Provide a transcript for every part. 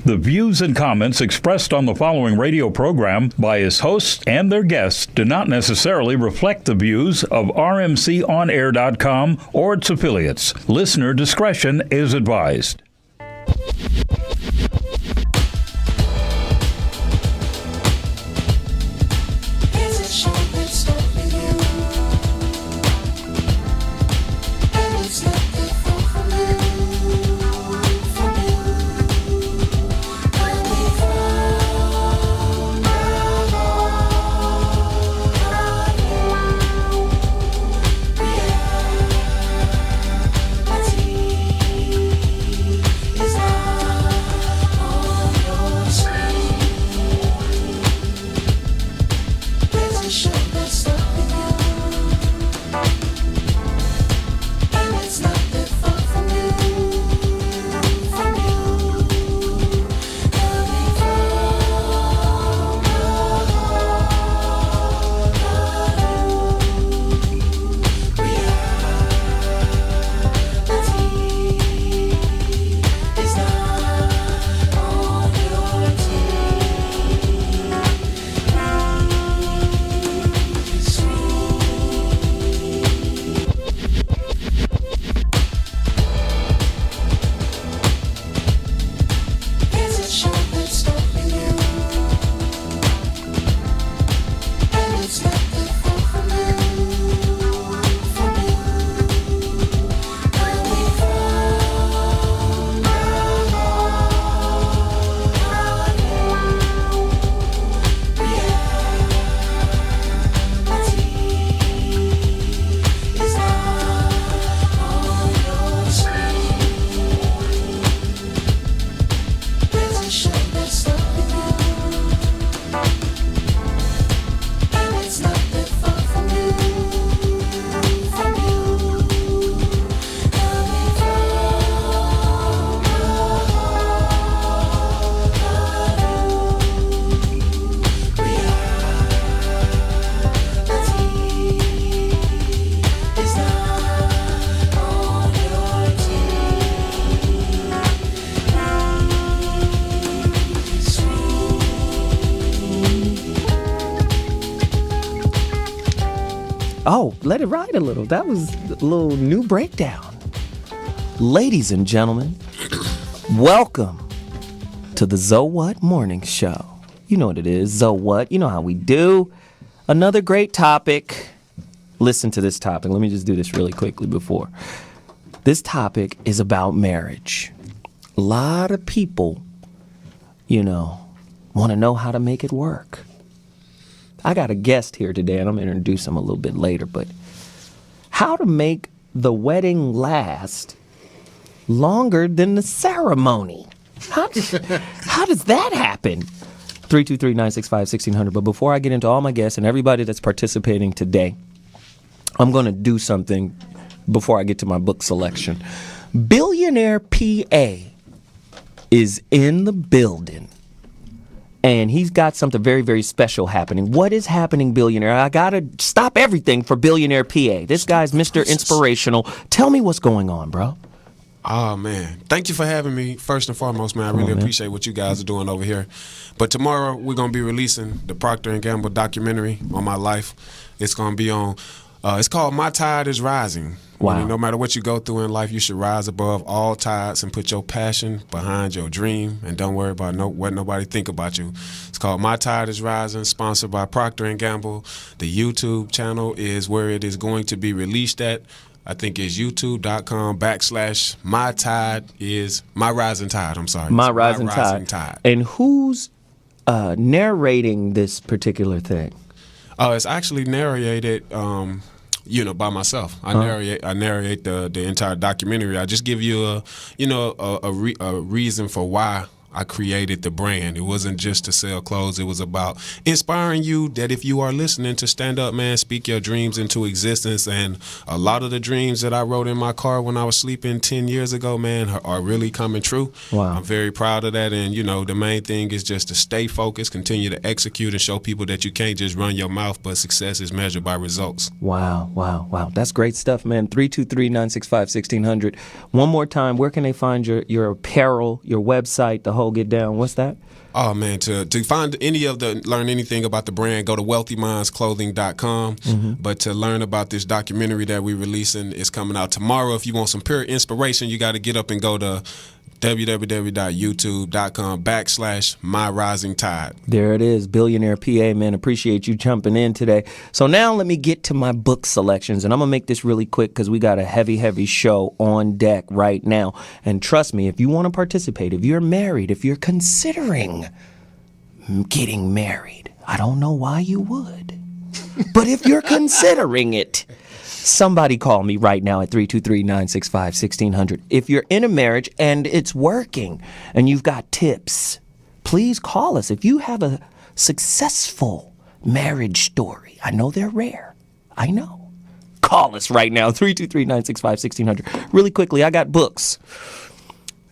The views and comments expressed on the following radio program by its hosts and their guests do not necessarily reflect the views of RMCOnAir.com or its affiliates. Listener discretion is advised. Oh, let it ride a little. That was a little new breakdown. Ladies and gentlemen, welcome to the Zo What Morning Show. You know what it is, Zo What. You know how we do. Another great topic. Listen to this topic. Let me just do this really quickly before. This topic is about marriage. A lot of people, want to know how to make it work. I got a guest here today, and I'm going to introduce him a little bit later, but how to make the wedding last longer than the ceremony. How does that happen? 323-965-1600. But before I get into all my guests and everybody that's participating today, I'm going to do something before I get to my book selection. Billionaire PA is in the building. And he's got something very, very special happening. What is happening, Billionaire? I got to stop everything for Billionaire PA. This guy's Mr. Inspirational. Tell me what's going on, bro. Oh, man. Thank you for having me. First and foremost, man, I really appreciate what you guys are doing over here. But tomorrow, we're going to be releasing the Procter & Gamble documentary on my life. It's going to be on, it's called My Tide is Rising. Wow. No matter what you go through in life, you should rise above all tides and put your passion behind your dream and don't worry about what nobody think about you. It's called My Tide is Rising, sponsored by Procter & Gamble. The YouTube channel is where it is going to be released at. I think it's youtube.com/My Tide is My Rising Tide. I'm sorry. My Rising Tide. And who's narrating this particular thing? It's actually narrated by myself. I narrate the entire documentary. I just give you a reason for why I created the brand. It wasn't just to sell clothes. It was about inspiring you that if you are listening to stand up, man, speak your dreams into existence. And a lot of the dreams that I wrote in my car when I was sleeping 10 years ago, man, are really coming true. Wow. I'm very proud of that. And, the main thing is just to stay focused, continue to execute, and show people that you can't just run your mouth, but success is measured by results. Wow. That's great stuff, man. 323-965-1600. One more time, where can they find your apparel, your website, the whole get down. What's that? Oh man, to find learn anything about the brand, go to wealthymindsclothing.com. But to learn about this documentary that we're releasing, is coming out tomorrow. If you want some pure inspiration, you got to get up and go to www.youtube.com/myrisingtide. There it is, Billionaire PA, man. Appreciate you jumping in today. So now let me get to my book selections, and I'm going to make this really quick because we got a heavy show on deck right now. And trust me, if you want to participate, if you're married, if you're considering getting married, I don't know why you would, but if you're considering it, somebody call me right now at 323-965-1600. If you're in a marriage and it's working and you've got tips, please call us. If you have a successful marriage story, I know they're rare. I know. Call us right now, 323-965-1600. Really quickly, I got books.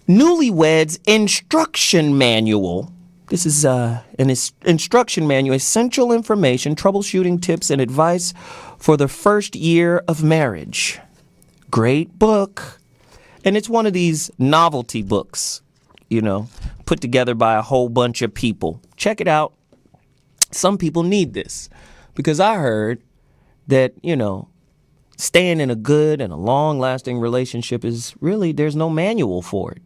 Newlyweds Instruction Manual. This is an instruction manual, essential information, troubleshooting tips, and advice for the first year of marriage. Great book. And it's one of these novelty books, put together by a whole bunch of people. Check it out. Some people need this because I heard that, staying in a good and a long-lasting relationship is really, there's no manual for it.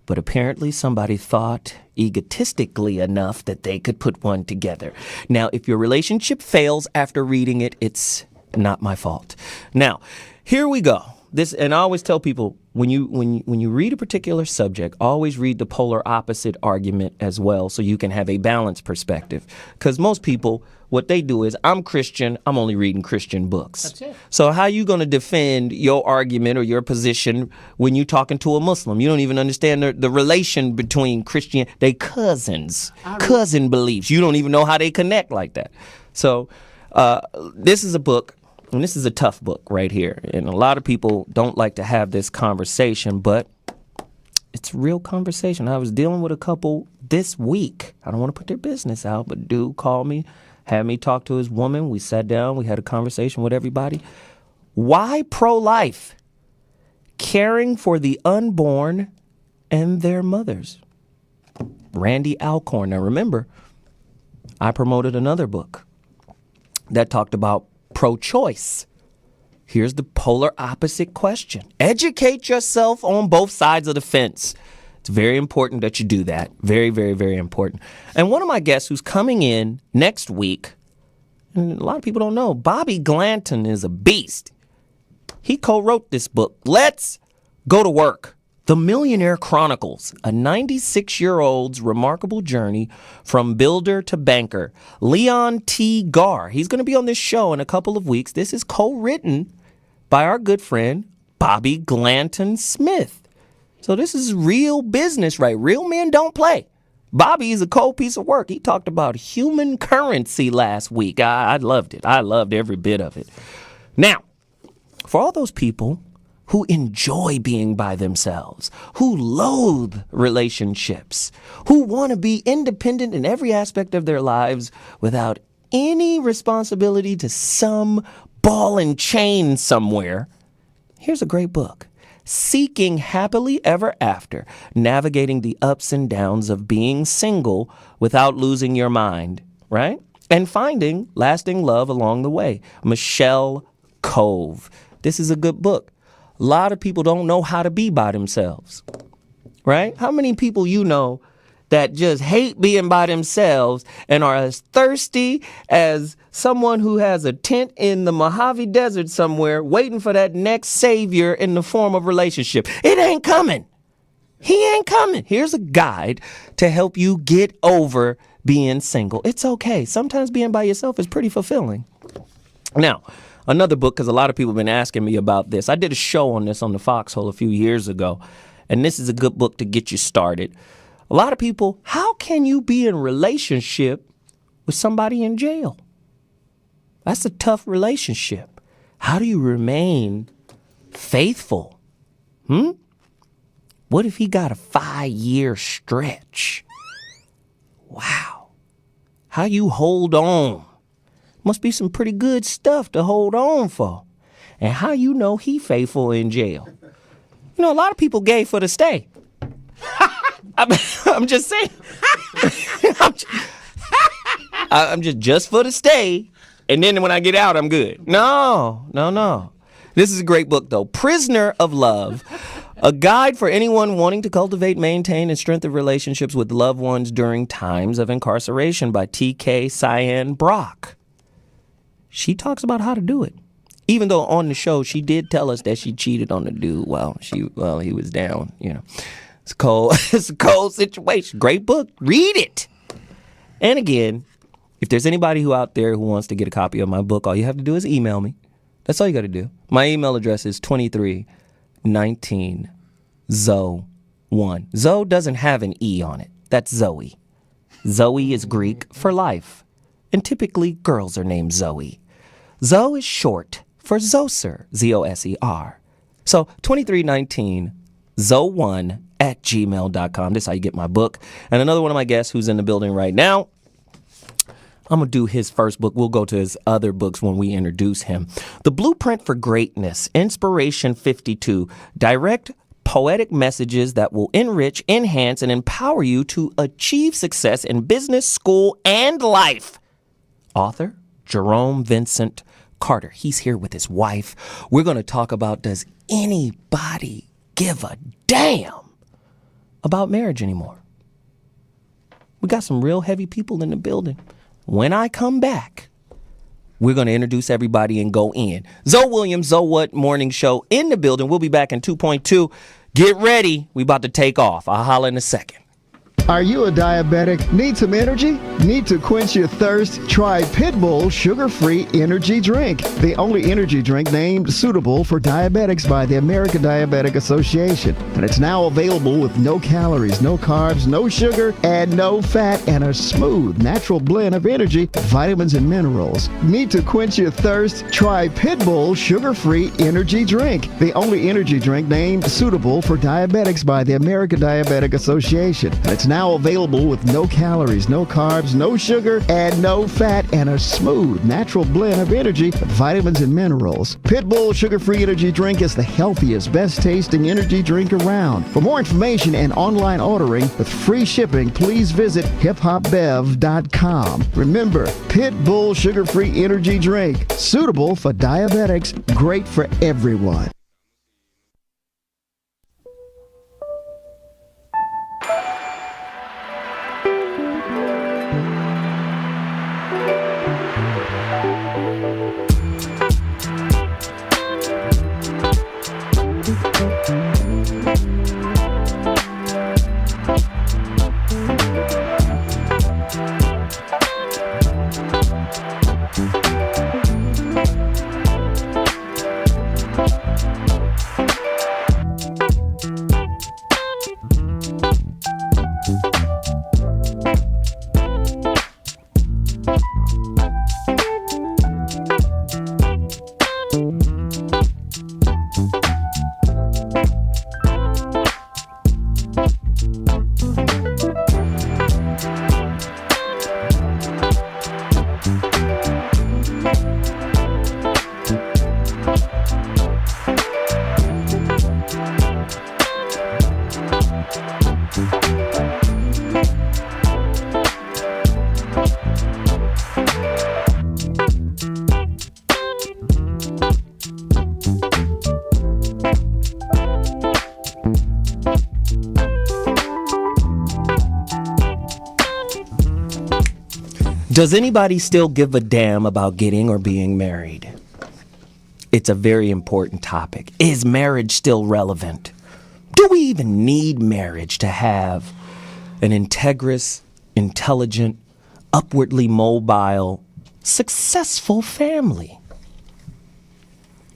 But apparently somebody thought egotistically enough that they could put one together. Now, if your relationship fails after reading it, it's not my fault. Now, here we go. And I always tell people, when you read a particular subject, always read the polar opposite argument as well, so you can have a balanced perspective. Because most people, what they do is, I'm Christian, I'm only reading Christian books. That's it. So how are you going to defend your argument or your position when you're talking to a Muslim? You don't even understand the relation between Christian, they cousins, cousin beliefs. You don't even know how they connect like that. So this is a book. And this is a tough book right here. And a lot of people don't like to have this conversation, but it's a real conversation. I was dealing with a couple this week. I don't want to put their business out, but dude called me, had me talk to his woman. We sat down. We had a conversation with everybody. Why pro-life? Caring for the unborn and their mothers. Randy Alcorn. Now remember, I promoted another book that talked about pro-choice. Here's the polar opposite question. Educate yourself on both sides of the fence. It's very important that you do that. Very, very, very important. And one of my guests who's coming in next week, and a lot of people don't know, Bobby Glanton is a beast. He co-wrote this book, Let's Go to Work. The Millionaire Chronicles, a 96-year-old's remarkable journey from builder to banker. Leon T. Garr, he's going to be on this show in a couple of weeks. This is co-written by our good friend, Bobby Glanton Smith. So this is real business, right? Real men don't play. Bobby is a cold piece of work. He talked about human currency last week. I loved it. I loved every bit of it. Now, for all those people who enjoy being by themselves, who loathe relationships, who want to be independent in every aspect of their lives without any responsibility to some ball and chain somewhere, here's a great book. Seeking Happily Ever After, Navigating the Ups and Downs of Being Single Without Losing Your Mind, right? And Finding Lasting Love Along the Way. Michelle Cove. This is a good book. A lot of people don't know how to be by themselves, right? How many people you know that just hate being by themselves and are as thirsty as someone who has a tent in the Mojave Desert somewhere waiting for that next savior in the form of relationship? It ain't coming. He ain't coming. Here's a guide to help you get over being single. It's okay. Sometimes being by yourself is pretty fulfilling. Now, another book, because a lot of people have been asking me about this. I did a show on this on the Foxhole a few years ago, and this is a good book to get you started. A lot of people, how can you be in a relationship with somebody in jail? That's a tough relationship. How do you remain faithful? What if he got a 5-year stretch? Wow. How you hold on? Must be some pretty good stuff to hold on for. And how you know he faithful in jail? You know, a lot of people gay for the stay. I'm just saying. I'm just for the stay, and then when I get out, I'm good. No. This is a great book, though. Prisoner of Love, a guide for anyone wanting to cultivate, maintain, and strengthen relationships with loved ones during times of incarceration by T.K. Cyan Brock. She talks about how to do it. Even though on the show, she did tell us that she cheated on the dude while he was down. You know, it's cold. It's a cold situation. Great book. Read it. And again, if there's anybody out there who wants to get a copy of my book, all you have to do is email me. That's all you got to do. My email address is 2319zo1. Zoe doesn't have an E on it. That's Zoe. Zoe is Greek for life. And typically, girls are named Zoe. Zoe is short for Zoser, Z-O-S-E-R. So 2319zo1@gmail.com. This is how you get my book. And another one of my guests who's in the building right now, I'm going to do his first book. We'll go to his other books when we introduce him. The Blueprint for Greatness, Inspiration 52, direct poetic messages that will enrich, enhance, and empower you to achieve success in business, school, and life. Author Jerome Vincent Carter. He's here with his wife. We're going to talk about, does anybody give a damn about marriage anymore? We got some real heavy people in the building. When I come back, we're going to introduce everybody and go in. Zoe Williams, Zoe What Morning Show in the building. We'll be back in 2.2. Get ready. We about to take off. I'll holler in a second. Are you a diabetic? Need some energy? Need to quench your thirst? Try Pitbull Sugar-Free Energy Drink, the only energy drink named suitable for diabetics by the American Diabetic Association. And it's now available with no calories, no carbs, no sugar, and no fat, and a smooth, natural blend of energy, vitamins, and minerals. Need to quench your thirst? Try Pitbull Sugar-Free Energy Drink, the only energy drink named suitable for diabetics by the American Diabetic Association. And it's now available with no calories, no carbs, no sugar, and no fat, and a smooth, natural blend of energy, vitamins, and minerals. Pitbull Sugar-Free Energy Drink is the healthiest, best-tasting energy drink around. For more information and online ordering with free shipping, please visit hiphopbev.com. Remember, Pitbull Sugar-Free Energy Drink, suitable for diabetics, great for everyone. Does anybody still give a damn about getting or being married? It's a very important topic. Is marriage still relevant? Do we even need marriage to have an integrous, intelligent, upwardly mobile, successful family?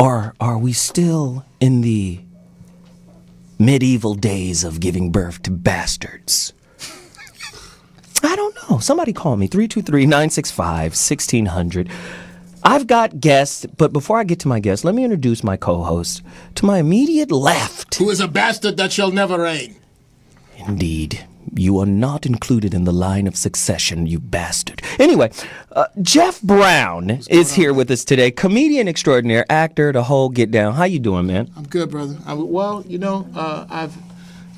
Or are we still in the medieval days of giving birth to bastards? I don't know. Somebody call me, 323-965-1600. I've got guests, but before I get to my guests, let me introduce my co-host. To my immediate left. Who is a bastard that shall never reign. Indeed. You are not included in the line of succession, you bastard. Anyway, Jeff Brown is here with us today. Comedian extraordinaire, actor, the whole get down. How you doing, man? I'm good, brother. I've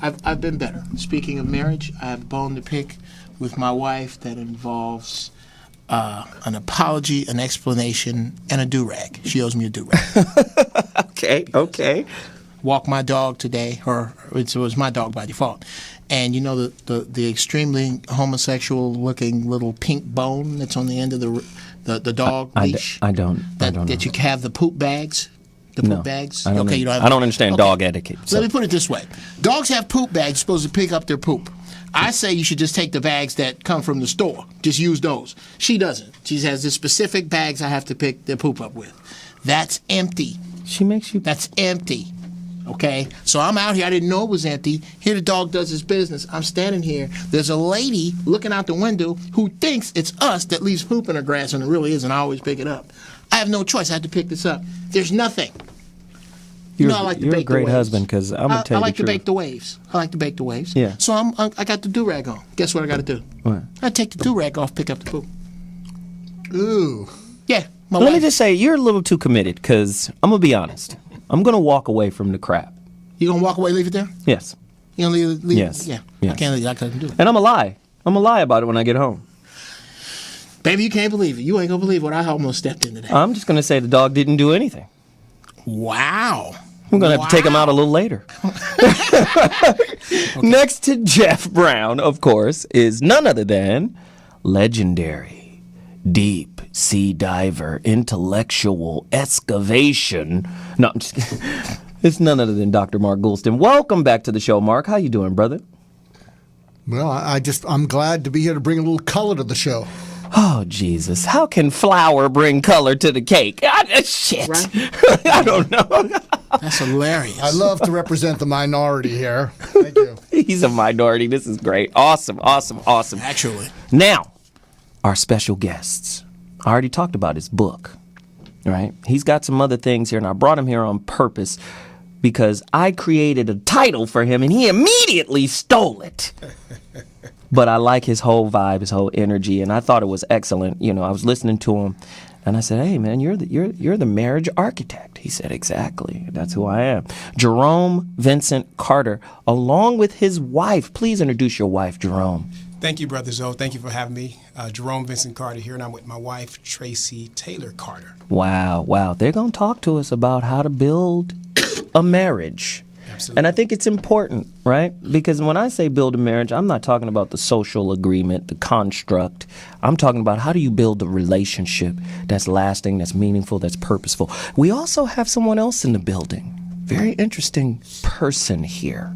I've been better. Speaking of marriage, I have a bone to pick with my wife that involves an apology, an explanation, and a do-rag. She owes me a do-rag. Okay. Walk my dog today, or it was my dog by default. And you know the extremely homosexual-looking little pink bone that's on the end of the dog leash? I don't know. That you have the poop bags? The poop bags? I don't, you don't have I don't understand dog etiquette. So. Let me put it this way. Dogs have poop bags. You're supposed to pick up their poop. I say you should just take the bags that come from the store. Just use those. She doesn't. She has the specific bags I have to pick their poop up with. That's empty. She makes you... That's empty. Okay? So I'm out here. I didn't know it was empty. Here the dog does his business. I'm standing here. There's a lady looking out the window who thinks it's us that leaves poop in her grass, and it really isn't. I always pick it up. I have no choice. I have to pick this up. There's nothing. You're, I like to you're bake a great the waves. husband, because I'm going to tell I you like the to truth. bake the waves. I like to bake the waves. Yeah. So I got the do-rag on. Guess what I got to do? What? I take the do-rag off, pick up the poop. Ooh. Yeah. My Let me wife. just say, you're a little too committed, because I'm going to be honest. I'm going to walk away from the crap. You gonna walk away, leave it there? Yes. You gonna leave Yes. it? Yeah. Yes. I can't leave it. I couldn't do it. And I'm going to lie. I'm going to lie about it when I get home. Baby, you can't believe it. You ain't gonna believe what I almost stepped into that. I'm just going to say the dog didn't do anything. Wow. I'm going to have to take him out a little later. Next to Jeff Brown, of course, is none other than legendary deep sea diver, intellectual excavation. No, I'm just kidding. It's none other than Dr. Mark Goulston. Welcome back to the show, Mark. How you doing, brother? Well, I'm glad to be here to bring a little color to the show. Oh, Jesus. How can flour bring color to the cake? Shit. Right? I don't know. That's hilarious. I love to represent the minority here. Thank you. He's a minority. This is great. Awesome. Actually. Now, our special guests. I already talked about his book, right? He's got some other things here, and I brought him here on purpose because I created a title for him, and he immediately stole it. But I like his whole vibe, his whole energy, and I thought it was excellent. You know, I was listening to him, and I said, "Hey, man, you're the marriage architect." He said, "Exactly. That's who I am." Jerome Vincent Carter, along with his wife. Please introduce your wife, Jerome. Thank you, Brother Zoe. Thank you for having me. Jerome Vincent Carter here, and I'm with my wife, Tracy Taylor Carter. Wow. They're going to talk to us about how to build a marriage. Absolutely. And I think it's important, right? Because when I say build a marriage, I'm not talking about the social agreement, the construct. I'm talking about how do you build a relationship that's lasting, that's meaningful, that's purposeful. We also have someone else in the building. Very interesting person here.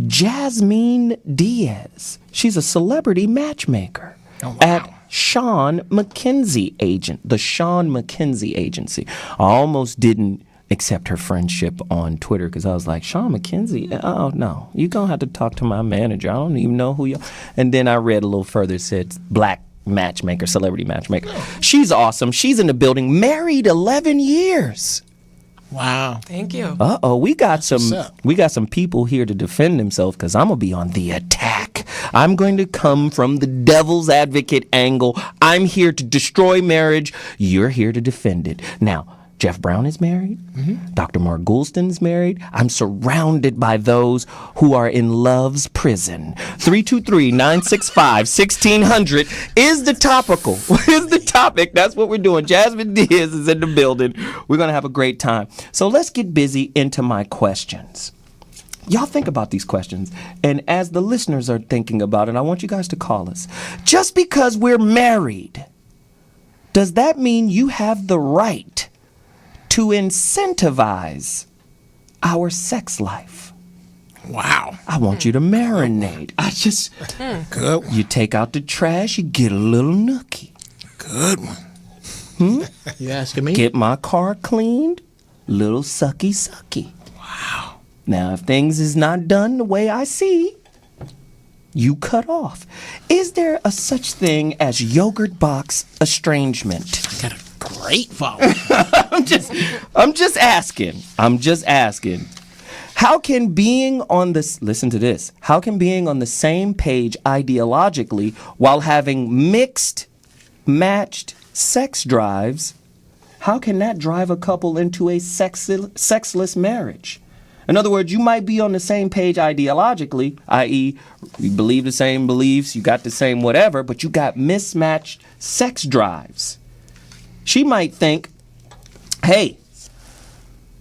Jasmine Diaz. She's a celebrity matchmaker at Sean McKenzie Agent, the Sean McKenzie Agency. I almost didn't accept her friendship on Twitter because I was like, Sean McKenzie? Oh, no. You're going to have to talk to my manager. I don't even know who you are. And then I read a little further. It said black matchmaker, celebrity matchmaker. She's awesome. She's in the building, married 11 years. Wow. Thank you. We got what's up. some people here to defend themselves because I'm gonna be on the attack. I'm going to come from the devil's advocate angle. I'm here to destroy marriage. You're here to defend it. Now, Jeff Brown is married. Mm-hmm. Dr. Mark Goulston is married. I'm surrounded by those who are in love's prison. 323-965-1600 is the topical. Is the topic. That's what we're doing. Jasmine Diaz is in the building. We're going to have a great time. So let's get busy into my questions. Y'all think about these questions. And as the listeners are thinking about it, I want you guys to call us. Just because we're married, does that mean you have the right to incentivize our sex life? Wow. I want you to marinate. Good one. You take out the trash, you get a little nookie. Good one. You asking me? Get my car cleaned, little sucky. Wow. Now, if things is not done the way I see, you cut off. Is there a such thing as yogurt box estrangement? Got a great follow. I'm just asking. How can being on this, listen to this, how can being on the same page ideologically while having matched sex drives, how can that drive a couple into a sexless marriage? In other words, you might be on the same page ideologically, i.e., you believe the same beliefs, you got the same whatever, but you got mismatched sex drives. She might think, hey,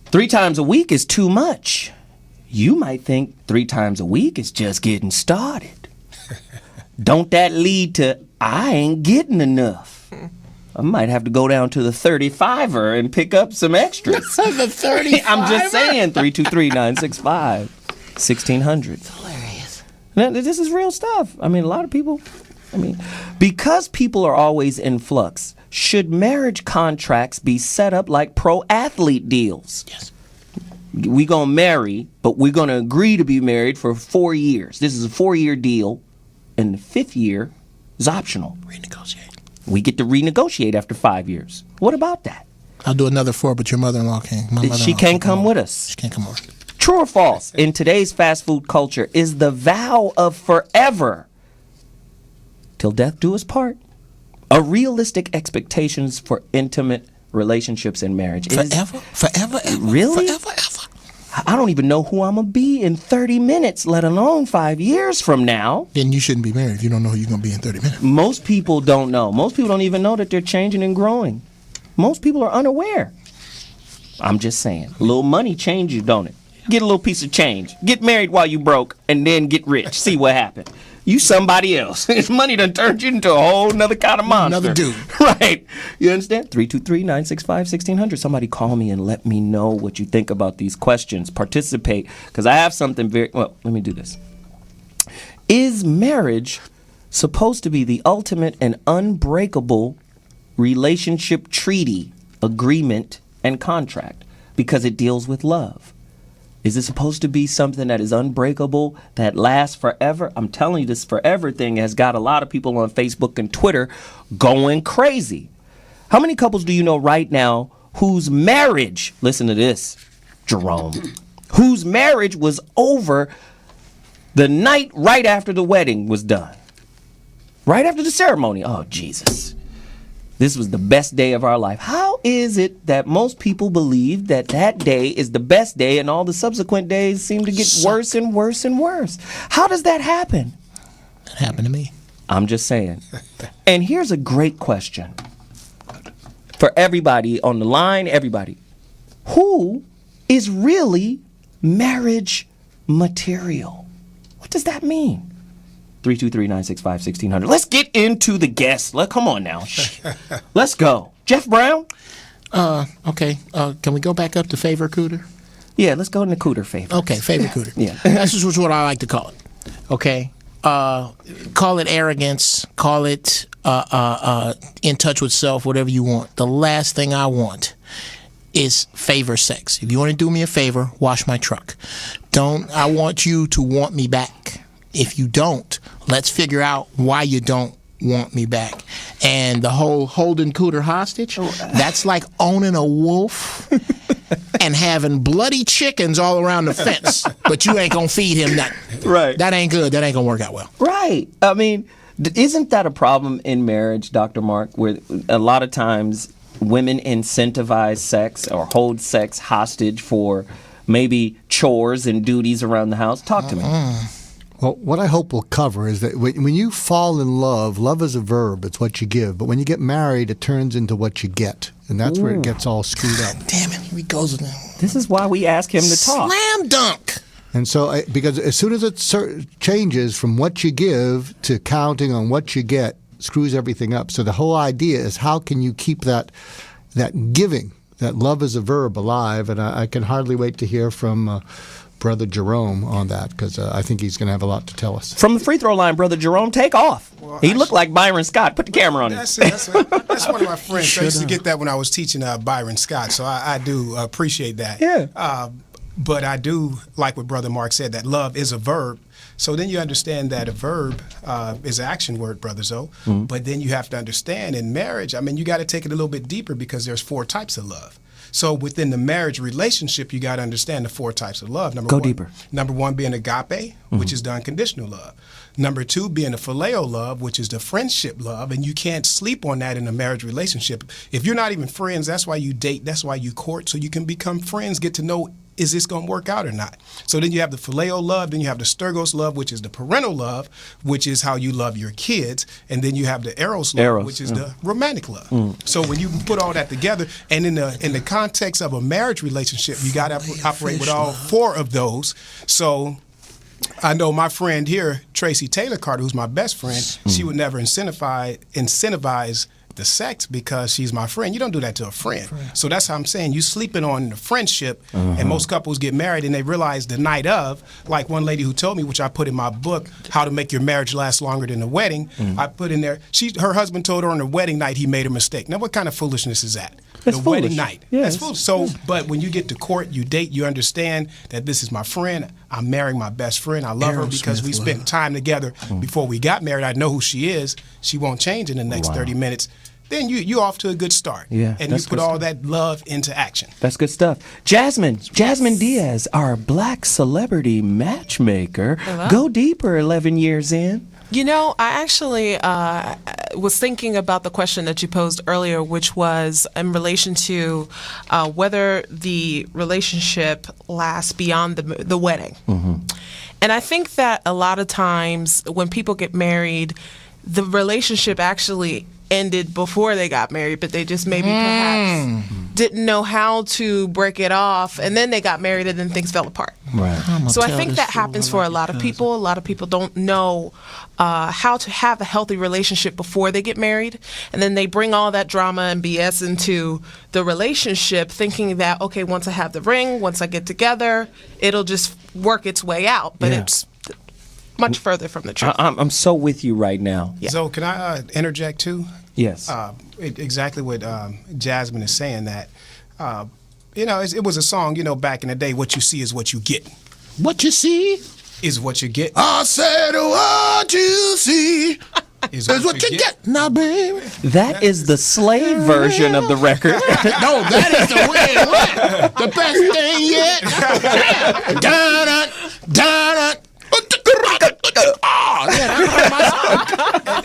3 times a week is too much. You might think 3 times a week is just getting started. Don't that lead to, I ain't getting enough? I might have to go down to the 35er and pick up some extras. The 35er? I'm just saying, 323-965-1600. It's hilarious. Now, this is real stuff. I mean, a lot of people, because people are always in flux, should marriage contracts be set up like pro athlete deals? Yes. We gonna marry, but we're gonna agree to be married for 4 years. This is a 4-year deal, and the 5th year is optional. Renegotiate. We get to renegotiate after 5 years. What about that? I'll do another 4, but your mother-in-law can't. She can't come with us. She can't come over. True or false? In today's fast food culture, is the vow of forever, till death do us part, a realistic expectations for intimate relationships and marriage? Forever? Forever? Ever? Really? Forever? Ever? I don't even know who I'm going to be in 30 minutes, let alone 5 years from now. Then you shouldn't be married if you don't know who you're going to be in 30 minutes. Most people don't know. Most people don't even know that they're changing and growing. Most people are unaware. I'm just saying. A little money changes, don't it? Get a little piece of change. Get married while you broke, and then get rich. See what happened. You somebody else. This money done turned you into a whole nother kind of monster. Another dude. Right. You understand? 323-965-1600. Somebody call me and let me know what you think about these questions. Participate, because I have something very... Well, let me do this. Is marriage supposed to be the ultimate and unbreakable relationship treaty, agreement, and contract? Because it deals with love. Is it supposed to be something that is unbreakable, that lasts forever? I'm telling you, this forever thing has got a lot of people on Facebook and Twitter going crazy. How many couples do you know right now whose marriage, listen to this, Jerome, whose marriage was over the night right after the wedding was done? Right after the ceremony. Oh, Jesus. This was the best day of our life. How is it that most people believe that that day is the best day and all the subsequent days seem to get worse and worse and worse? How does that happen? That happened to me. I'm just saying. And here's a great question for everybody on the line, everybody. Who is really marriage material? What does that mean? 323-965-1600. Let's get into the guests. Come on now. Let's go. Jeff Brown? Okay. Can we go back up to Favor Cooter? Yeah, let's go into Cooter Favor. Okay, Favor Cooter. Yeah. That's just what I like to call it. Okay? Call it arrogance. Call it in touch with self, whatever you want. The last thing I want is favor sex. If you want to do me a favor, wash my truck. I want you to want me back. If you don't, let's figure out why you don't want me back. And the whole holding Cooter hostage, that's like owning a wolf and having bloody chickens all around the fence, but you ain't going to feed him nothing. Right. That ain't good. That ain't going to work out well. Right. I mean, isn't that a problem in marriage, Dr. Mark, where a lot of times women incentivize sex or hold sex hostage for maybe chores and duties around the house? Talk to me. Well, what I hope we'll cover is that when you fall in love, love is a verb. It's what you give. But when you get married, it turns into what you get. And that's where it gets all screwed up. Damn it. Here he goes again. This is why we ask him to talk. Slam dunk. And so, because as soon as it changes from what you give to counting on what you get, screws everything up. So the whole idea is how can you keep that giving, that love is a verb, alive? And I can hardly wait to hear from Brother Jerome on that, because I think he's going to have a lot to tell us. From the free throw line, Brother Jerome, take off. Well, he looked like Byron Scott. Put the camera on him. That's one of my friends. I used to get that when I was teaching Byron Scott, so I do appreciate that. Yeah. But I do like what Brother Mark said, that love is a verb. So then you understand that a verb is an action word, Brother Zoe. Mm-hmm. But then you have to understand in marriage, I mean, you got to take it a little bit deeper because there's 4 types of love. So within the marriage relationship, you got to understand the 4 types of love. Go deeper. Number 1 being agape, which is the unconditional love. Number 2 being a phileo love, which is the friendship love, and you can't sleep on that in a marriage relationship. If you're not even friends, that's why you date, that's why you court, so you can become friends, get to know is this going to work out or not? So then you have the phileo love, then you have the stergos love, which is the parental love, which is how you love your kids, and then you have the eros love, which is the romantic love. So when you put all that together, and in the context of a marriage relationship, you got to operate with all four of those. So I know my friend here, Tracy Taylor Carter, who's my best friend, she would never incentivize the sex because she's my friend. You don't do that to a friend. So that's how I'm saying you sleeping on the friendship, and most couples get married and they realize the night of, like one lady who told me, which I put in my book, How to Make Your Marriage Last Longer Than the Wedding, I put in there, her husband told her on the wedding night he made a mistake. Now what kind of foolishness is that? That's the foolish. wedding night. Yeah, that's foolish. So, but when you get to court, you date, you understand that this is my friend. I'm marrying my best friend. I love her because we spent time together before we got married. I know who she is. She won't change in the next 30 minutes. Then you off to a good start. Yeah, and you put all that love into action. That's good stuff. Jasmine Diaz, our black celebrity matchmaker. Hello. Go deeper 11 years in. You know, I actually was thinking about the question that you posed earlier, which was in relation to whether the relationship lasts beyond the wedding. And I think that a lot of times when people get married, the relationship actually ended before they got married, but they just maybe perhaps didn't know how to break it off, and then they got married and then things fell apart. Right. So I think that happens for a lot of people. A lot of people don't know how to have a healthy relationship before they get married, and then they bring all that drama and BS into the relationship, thinking that, okay, once I have the ring, once I get together, it'll just work its way out. But it's much further from the truth. I'm so with you right now. Yeah. So can I interject too? Yes. Exactly what Jasmine is saying, that it was a song, back in the day, what you see is what you get. What you see Is what you get. I said what you see Is what you get. Now, baby. That is the slave version of the record. No, that is the way it went. The best thing yet. Da-da, da-da.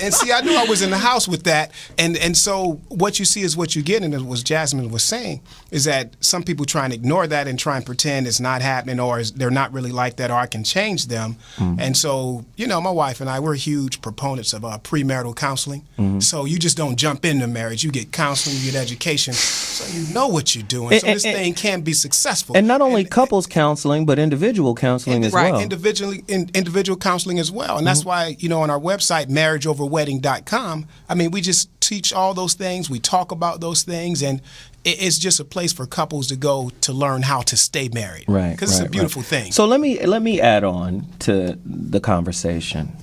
And see, I knew I was in the house with that, and so what you see is what you get, and it was Jasmine was saying is that some people try and ignore that and try and pretend it's not happening, or they're not really like that, or I can change them. And so, my wife and I, we're huge proponents of premarital counseling. So you just don't jump into marriage. You get counseling, you get education, so you know what you're doing. So this thing can be successful. And not only couples counseling, but individual counseling as well. Individual counseling as well. And that's why, on our website, marriageoverwedding.com, we just teach all those things. We talk about those things, and it's just a place for couples to go to learn how to stay married. Right. Because it's a beautiful thing. So let me add on to the conversation.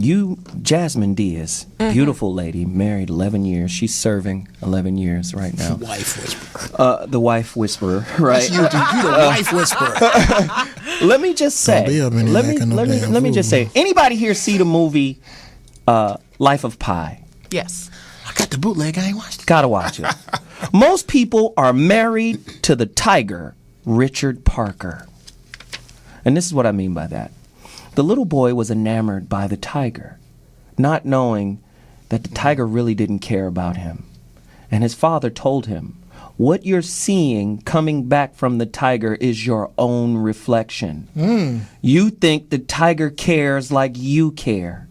You, Jasmine Diaz, beautiful lady, married 11 years. She's serving 11 years right now. Wife whisperer. The wife whisperer, right? You the wife whisperer. Let me just say. Let me just say. Anybody here see the movie Life of Pi? Yes. I got the bootleg. I ain't watched it. Gotta watch it. Most people are married to the tiger, Richard Parker. And this is what I mean by that. The little boy was enamored by the tiger, not knowing that the tiger really didn't care about him. And his father told him, what you're seeing coming back from the tiger is your own reflection. You think the tiger cares like you care.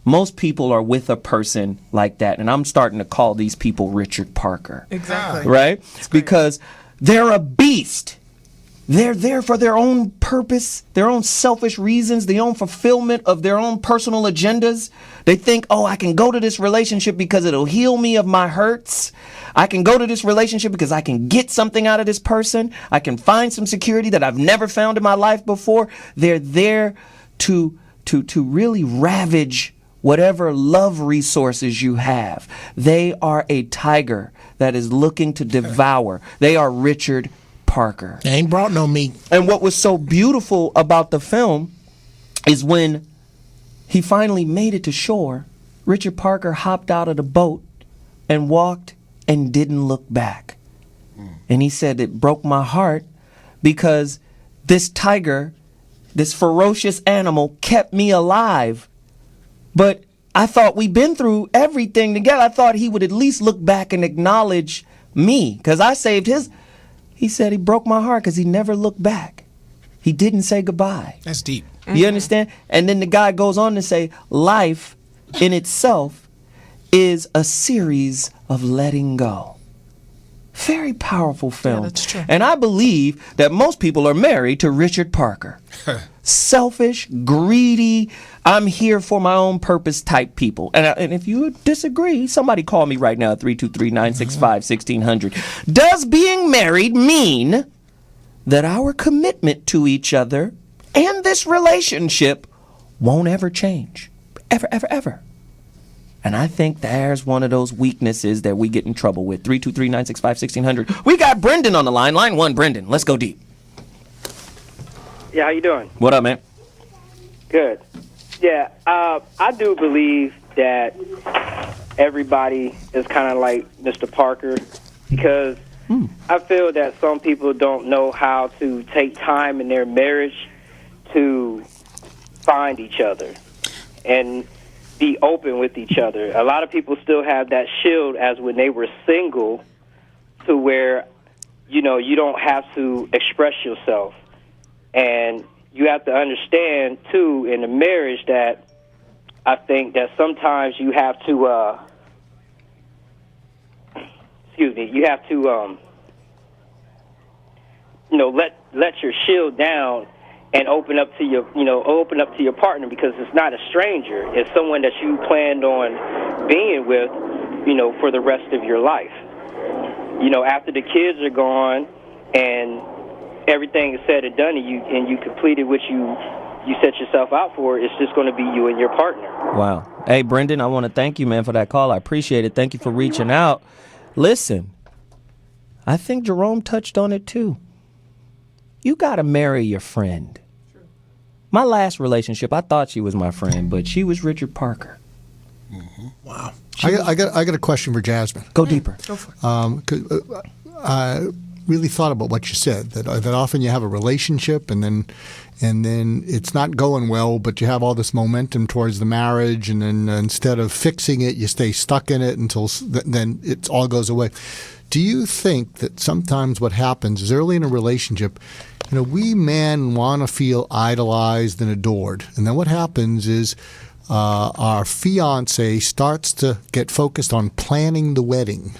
Most people are with a person like that, and I'm starting to call these people Richard Parker. Exactly. Right? Because they're a beast. They're there for their own purpose, their own selfish reasons, their own fulfillment of their own personal agendas. They think, I can go to this relationship because it'll heal me of my hurts. I can go to this relationship because I can get something out of this person. I can find some security that I've never found in my life before. They're there to really ravage whatever love resources you have. They are a tiger that is looking to devour. They are Richard Parker. They ain't brought no meat. And what was so beautiful about the film is when he finally made it to shore, Richard Parker hopped out of the boat and walked and didn't look back. And he said, it broke my heart because this tiger, this ferocious animal, kept me alive. But I thought we'd been through everything together. I thought he would at least look back and acknowledge me because I saved his He said he broke my heart because he never looked back. He didn't say goodbye. That's deep. You understand? And then the guy goes on to say, life in itself is a series of letting go. Very powerful film. Yeah, that's true. And I believe that most people are married to Richard Parker. Selfish, greedy, I'm here for my own purpose type people. And if you disagree, somebody call me right now at 323-965-1600. Does being married mean that our commitment to each other and this relationship won't ever change? Ever, ever, ever. And I think there's one of those weaknesses that we get in trouble with. 323-965-1600. We got Brendan on the line. Line 1, Brendan. Let's go deep. Yeah, how you doing? What up, man? Good. Yeah, I do believe that everybody is kind of like Mr. Parker because I feel that some people don't know how to take time in their marriage to find each other and be open with each other. A lot of people still have that shield as when they were single to where, you know, you don't have to express yourself. And you have to understand, too, in a marriage that I think that sometimes you have to, you have to, let your shield down and open up to your partner because it's not a stranger. It's someone that you planned on being with, for the rest of your life. After the kids are gone and everything is said and done and you completed what you set yourself out for, it's just going to be you and your partner. Wow. Hey, Brendan, I want to thank you, man, for that call. I appreciate it. Thank you for reaching out. Listen, I think Jerome touched on it, too. You got to marry your friend. My last relationship, I thought she was my friend, but she was Richard Parker. Mm-hmm. Wow. I got a question for Jasmine. Go deeper. Go for it. 'Cause I really thought about what you said, that often you have a relationship and then it's not going well, but you have all this momentum towards the marriage, and then instead of fixing it, you stay stuck in it until then it all goes away. Do you think that sometimes what happens is early in a relationship, we men want to feel idolized and adored, and then what happens is our fiance starts to get focused on planning the wedding.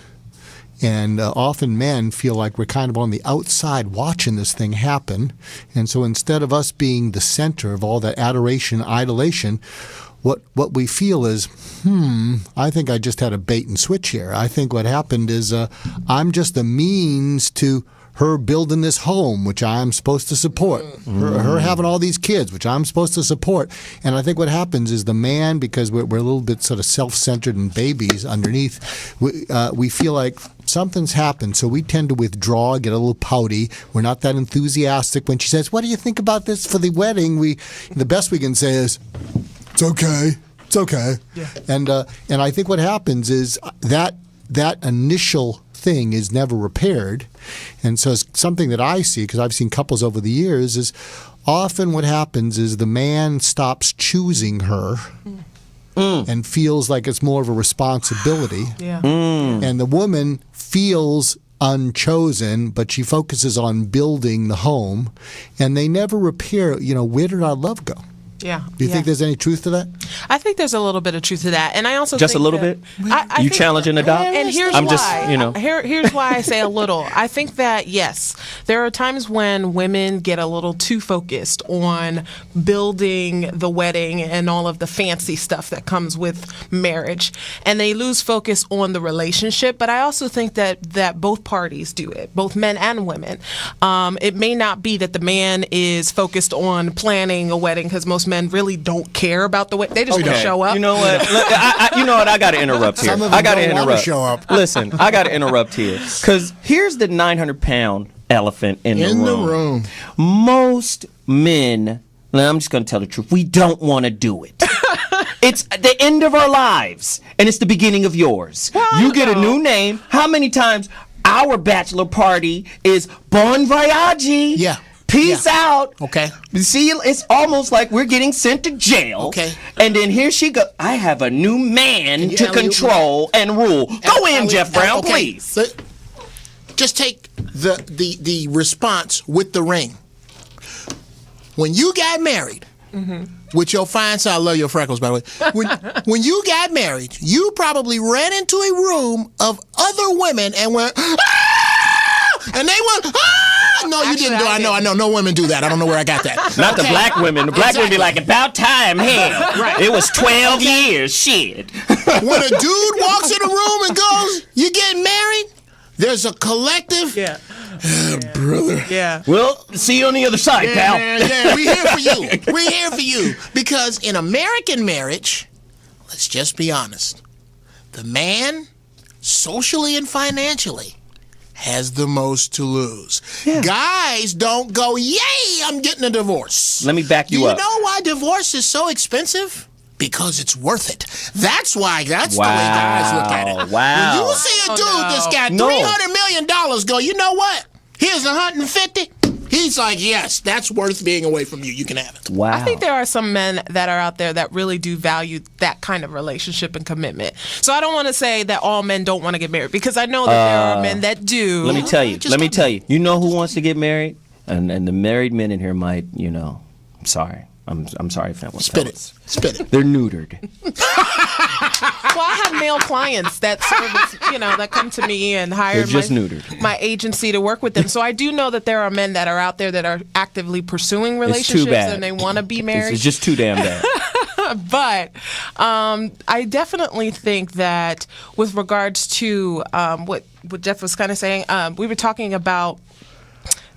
And often men feel like we're kind of on the outside watching this thing happen. And so instead of us being the center of all that adoration, idolation, what we feel is, I think I just had a bait and switch here. I think what happened is I'm just a means to her building this home, which I'm supposed to support, her having all these kids, which I'm supposed to support. And I think what happens is the man, because we're a little bit sort of self-centered and babies underneath, we feel like something's happened, so we tend to withdraw, get a little pouty. We're not that enthusiastic. When she says, "What do you think about this for the wedding?" The best we can say is, "It's okay. It's okay." Yeah. And I think what happens is that initial thing is never repaired. And so it's something that I see, because I've seen couples over the years, is often what happens is the man stops choosing her and feels like it's more of a responsibility. Yeah. And the woman feels unchosen, but she focuses on building the home, and they never repair, where did our love go? Yeah. Do you think there's any truth to that? I think there's a little bit of truth to that, and I also Just think a little that, bit. I You think challenging the doc? And here's I'm why. just, Here's why I say a little. I think that yes, there are times when women get a little too focused on building the wedding and all of the fancy stuff that comes with marriage, and they lose focus on the relationship. But I also think that both parties do it, both men and women. It may not be that the man is focused on planning a wedding, because most men really don't care about the way they just want to show up. You know what? I got to interrupt here. Some of them I got to don't wanna interrupt. show up. Listen, I got to interrupt here, because here's the 900-pound elephant in the room. Most men, now I'm just going to tell the truth, we don't want to do it. It's the end of our lives, and it's the beginning of yours. Well, you get a new name. How many times our bachelor party is Bon Voyage? Yeah. Peace out. Okay. See, it's almost like we're getting sent to jail. Okay. And then here she goes. I have a new man you to alley-oop control and rule. Go in, Jeff Brown, please. Just take the response with the ring. When you got married, with your fine side, I love your freckles, by the way. When you got married, you probably ran into a room of other women and went, ah! And they went, ah! No, you didn't do it. I know. No women do that. I don't know where I got that. Not the black women. The black women be like, about time, hell. Right. It was 12 years, shit. When a dude walks in the room and goes, you getting married? There's a collective. Yeah. Brother. Yeah. Well, see you on the other side, pal. Yeah, we here for you. We're here for you. Because in American marriage, let's just be honest, the man, socially and financially, has the most to lose. Yeah. Guys don't go, yay, I'm getting a divorce. Let me back you up. Do you know why divorce is so expensive? Because it's worth it. That's why. That's Wow. the way guys look at it. Wow. When you see a dude that's got No. $300 million go, you know what? Here's 150. He's like, yes, that's worth being away from you. You can have it. Wow. I think there are some men that are out there that really do value that kind of relationship and commitment. So I don't want to say that all men don't want to get married, because I know that there are men that do. Let me tell you. You know who wants to get married? And the married men in here might, I'm sorry. I'm sorry if that was Spit it. They're neutered. Well, I have male clients that service, that come to me and hire They're just neutered. my agency to work with them. So I do know that there are men that are out there that are actively pursuing relationships too bad. and they want to be married. It's just too damn bad. But I definitely think that with regards to what Jeff was kind of saying, we were talking about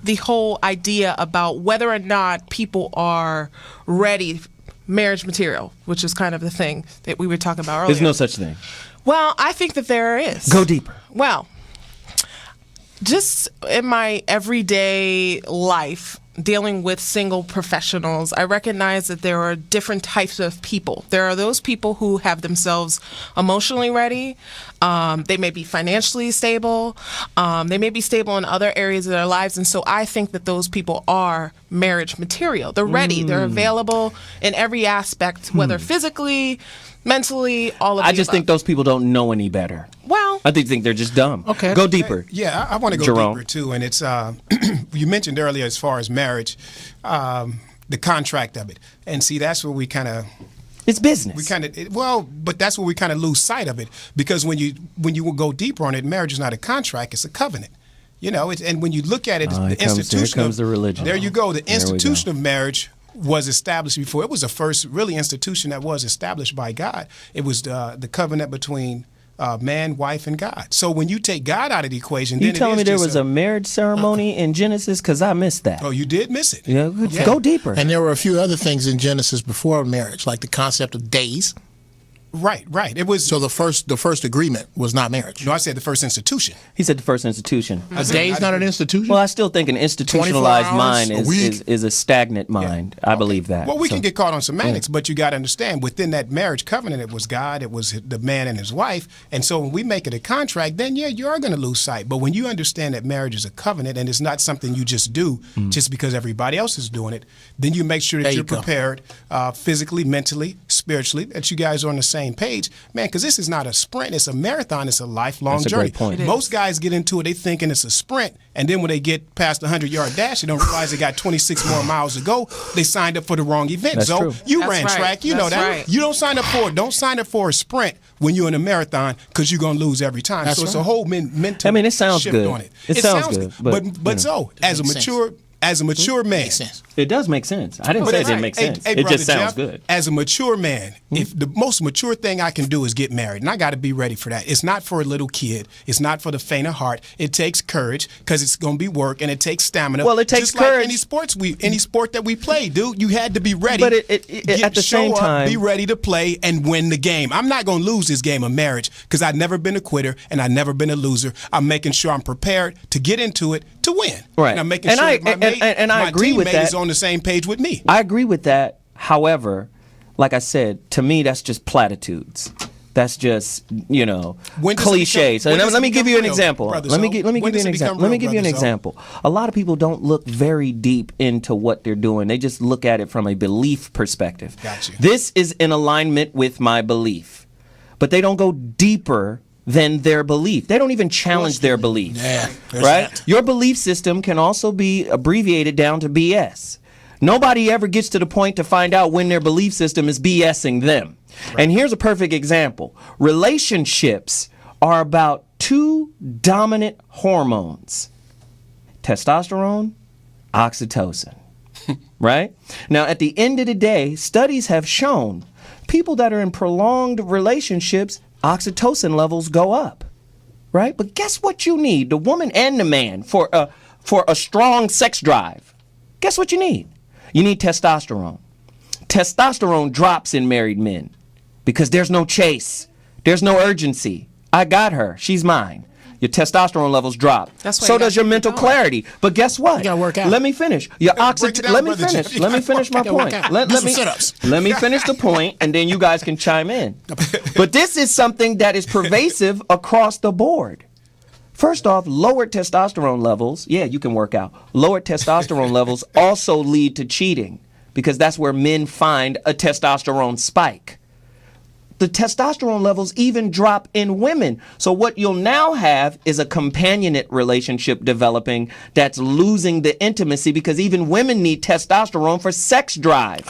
the whole idea about whether or not people are ready, marriage material, which is kind of the thing that we were talking about earlier. There's no such thing. Well, I think that there is. Go deeper. Well, just in my everyday life, dealing with single professionals, I recognize that there are different types of people. There are those people who have themselves emotionally ready. They may be financially stable. They may be stable in other areas of their lives. And so I think that those people are marriage material. They're ready. They're available in every aspect, whether physically, mentally, all of I the just above. think those people don't know any better. Well, I think they're just dumb. Okay. Go deeper. Yeah, I want to go Jerome. deeper too, and it's you mentioned earlier as far as marriage, the contract of it, and see that's where we kind of. It's business. But that's where we kind of lose sight of it, because when you will go deeper on it, marriage is not a contract; it's a covenant. And when you look at it, the institution. Here comes the religion. There you go. The There we institution go. of marriage was established before. It was the first really institution that was established by God. It was the covenant between man, wife, and God. So when you take God out of the equation, You then telling it me is there just was a marriage ceremony in Genesis? Because I missed that. Oh, you did miss it. Yeah, go deeper. And there were a few other things in Genesis before marriage, like the concept of days. Right. It was. So the first agreement was not marriage. No, I said the first institution. He said the first institution. A day is not an institution? Well, I still think an 24 institutionalized hours mind a week? is a stagnant mind. I believe that. Well, we So- can get caught on semantics, but you got to understand within that marriage covenant, it was God, it was the man and his wife. And so when we make it a contract, then you are going to lose sight. But when you understand that marriage is a covenant and it's not something you just do just because everybody else is doing it, then you make sure that There you you're go. prepared physically, mentally, spiritually, that you guys are on the same page. Man, because this is not a sprint, it's a marathon, it's a lifelong That's a journey. great point. It Most guys get into it, they thinking it's a sprint, and then when they get past the 100-yard dash, they don't realize they got 26 more miles to go. They signed up for the wrong event. That's So true. you That's ran right. track, you know That's that. right. You don't sign up for a sprint when you're in a marathon, because you're gonna lose every time. That's So it's a right. whole mental I mean, it sounds shift good. on it. It sounds good, but, But so as a makes mature man, Makes sense. It does make sense. I didn't say it didn't make sense. Hey, It Brother just sounds Jeff, good. As a mature man, if the most mature thing I can do is get married, and I got to be ready for that. It's not for a little kid. It's not for the faint of heart. It takes courage, because it's going to be work, and it takes stamina. Well, it takes just like courage. any sport that we play, dude. You had to be ready. But at the same time, be ready to play and win the game. I'm not going to lose this game of marriage, because I've never been a quitter and I've never been a loser. I'm making sure I'm prepared to get into it to win. Right. And I'm making And sure I- that my mate, and I my agree with teammate that. is on the same page with me. I agree with that. However, like I said, to me, that's just platitudes. That's just When does it cliches. become- when And does let it me give become you an real, example. Brother Let me Zoe? give When you does an it become example. Let me real, give you an Brother Zoe? example. A lot of people don't look very deep into what they're doing. They just look at it from a belief perspective. Got you. This is in alignment with my belief, but they don't go deeper than their belief. They don't even challenge their belief. Yeah, there's right? that. Your belief system can also be abbreviated down to BS. Nobody ever gets to the point to find out when their belief system is BSing them. And here's a perfect example. Relationships are about two dominant hormones: testosterone, oxytocin. Right? Now, at the end of the day, studies have shown people that are in prolonged relationships, oxytocin levels go up. Right? But guess what you need, the woman and the man, for a strong sex drive? Guess what you need? You need testosterone. Testosterone drops in married men because there's no chase. There's no urgency. I got her. She's mine. Your testosterone levels drop. That's why So you does gotta your keep mental going. clarity. But guess what? You gotta work out. Let me finish. Your break it down, Let me brother finish. Jeff. Let me finish my You gotta work point. out. Let Do me some sit-ups. let me finish the point, and then you guys can chime in. But this is something that is pervasive across the board. First off, lowered testosterone levels, yeah, you can work out. Lowered testosterone levels also lead to cheating because that's where men find a testosterone spike. The testosterone levels even drop in women. So what you'll now have is a companionate relationship developing that's losing the intimacy because even women need testosterone for sex drive.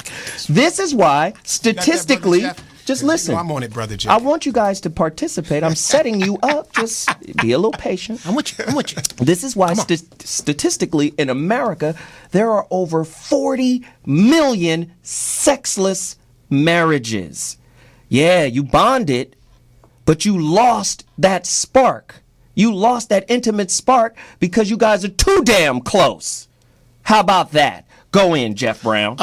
This is why statistically, Jeff? just You know listen. I'm on it, Brother Jeff. I want you guys to participate. I'm setting you up. Just be a little patient. I'm with you. I'm with you. This is why statistically in America, there are over 40 million sexless marriages. Yeah, you bonded, but you lost that spark. You lost that intimate spark because you guys are too damn close. How about that? Go in, Jeff Brown.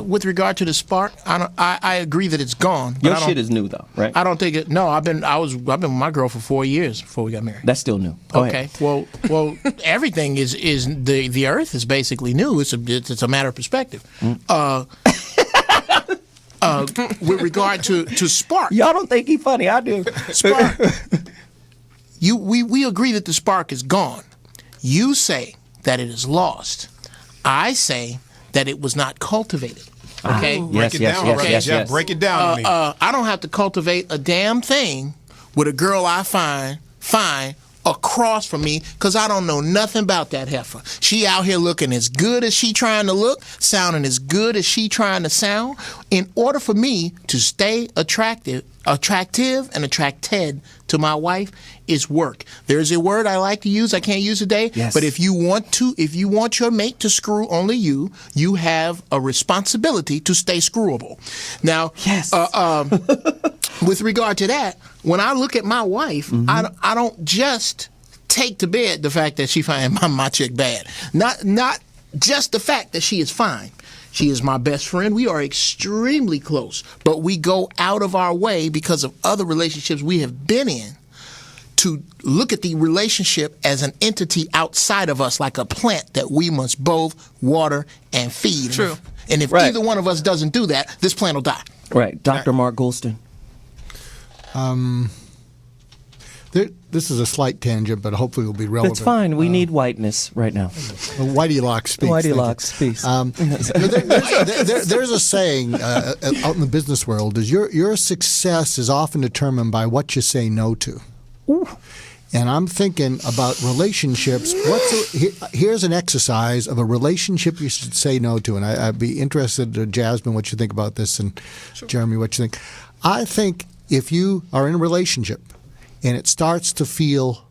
With regard to the spark, I agree that it's gone. But Your I don't- shit is new though, right? I don't think it. No, I've been with my girl for 4 years before we got married. That's still new. Go Okay. ahead. Well, everything is the earth is basically new. It's a matter of perspective. With regard to spark, Y'all don't think he funny? I do. spark. We agree that the spark is gone. You say that it is lost. I say that it was not cultivated. Okay. Break it down, Brother Jeff. Break it down to me. I don't have to cultivate a damn thing with a girl I find across from me because I don't know nothing about that heifer. She out here looking as good as she trying to look, sounding as good as she trying to sound. In order for me to stay attractive and attracted to my wife is work. There's a word I like to use. I can't use today. Yes. But if you want your mate to screw only you have a responsibility to stay screwable. Now, Yes. with regard to that, when I look at my wife, I don't just take to bed the fact that she find my chick bad. Not just the fact that she is fine. She is my best friend. We are extremely close, but we go out of our way because of other relationships we have been in to look at the relationship as an entity outside of us, like a plant that we must both water and feed. True. And if Right. either one of us doesn't do that, this plant will die. Right. Dr. Mark Goulston. This is a slight tangent, but hopefully will be relevant. That's fine. We need whiteness right now. Whitey Lock speaks. Whitey thank you. Lock speaks. There's a saying out in the business world: is your success is often determined by what you say no to. And I'm thinking about relationships. Here's an exercise of a relationship you should say no to, and I'd be interested, Jasmine, what you think about this, and Jeremy, what you think. I think if you are in a relationship and it starts to feel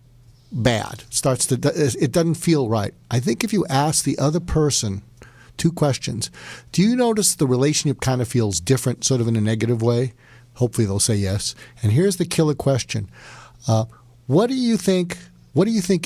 bad, it doesn't feel right, I think if you ask the other person two questions, do you notice the relationship kind of feels different, sort of in a negative way? Hopefully they'll say yes. And here's the killer question. What do you think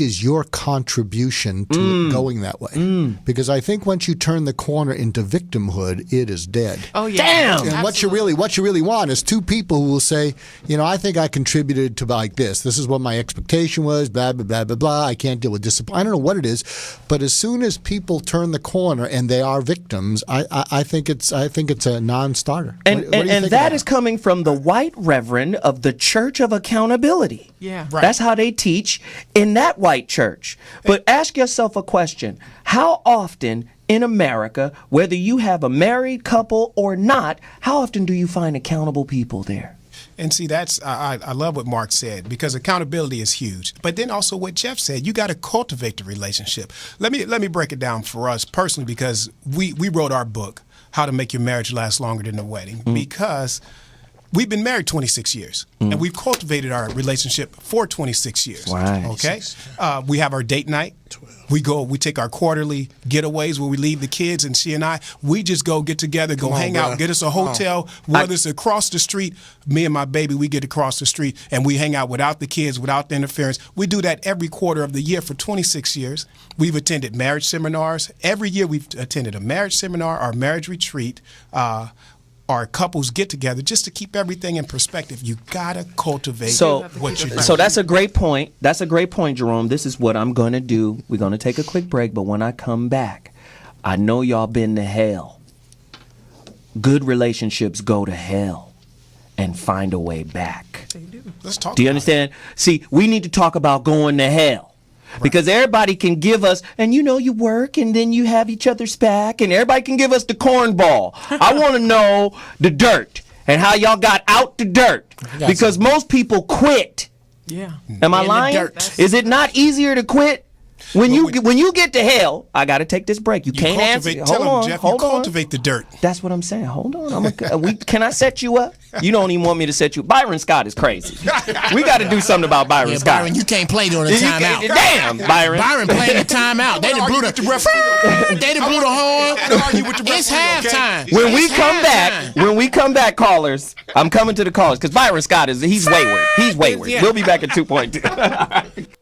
is your contribution to it going that way? Because I think once you turn the corner into victimhood, it is dead. Oh yeah. Damn! And what you really want is two people who will say, I think I contributed to like this. This is what my expectation was, blah, blah, blah, blah, blah. I can't deal with disappointment. I don't know what it is. But as soon as people turn the corner and they are victims, I think it's a non-starter. And What do you think that about is coming from the white reverend of the Church of Accountability. Yeah. Right. That's how they teach in that white church. But ask yourself a question. How often in America, whether you have a married couple or not, how often do you find accountable people there? And see, that's I love what Mark said, because accountability is huge. But then also what Jeff said, you got to cultivate the relationship. Let me break it down for us personally, because we wrote our book, How to Make Your Marriage Last Longer Than a Wedding, because we've been married 26 years, and we've cultivated our relationship for 26 years. Right. Okay. We have our date night. We take our quarterly getaways where we leave the kids, and she and I, we just go get together, go hang out, get us a hotel, whether it's across the street. Me and my baby, we get across the street and we hang out without the kids, without the interference. We do that every quarter of the year for 26 years. We've attended marriage seminars. Every year we've attended a marriage seminar or marriage retreat. Our couples get together just to keep everything in perspective. You gotta cultivate what you're doing. So that's a great point. That's a great point, Jerome. This is what I'm gonna do. We're gonna take a quick break, but when I come back, I know y'all been to hell. Good relationships go to hell and find a way back. They do. Let's talk. Do you about understand? See, we need to talk about going to hell. Because everybody can give us, and you work and then you have each other's back, and everybody can give us the cornball. I want to know the dirt and how y'all got out the dirt. Because most people quit. Yeah. Am I In the lying? dirt. Is it not easier to quit? When you get to hell, I got to take this break. You can't answer. Tell him, Jeff, you cultivate the dirt. That's what I'm saying. Hold on. Can I set you up? You don't even want me to set you up. Byron Scott is crazy. We got to do something about Byron Yeah, Scott. Byron, you can't play during the timeout. Damn, Byron. Byron playing the timeout. They done blew the horn. It's halftime. When we come back, callers, I'm coming to the callers because Byron Scott he's wayward. He's wayward. Yeah. We'll be back at 2.2.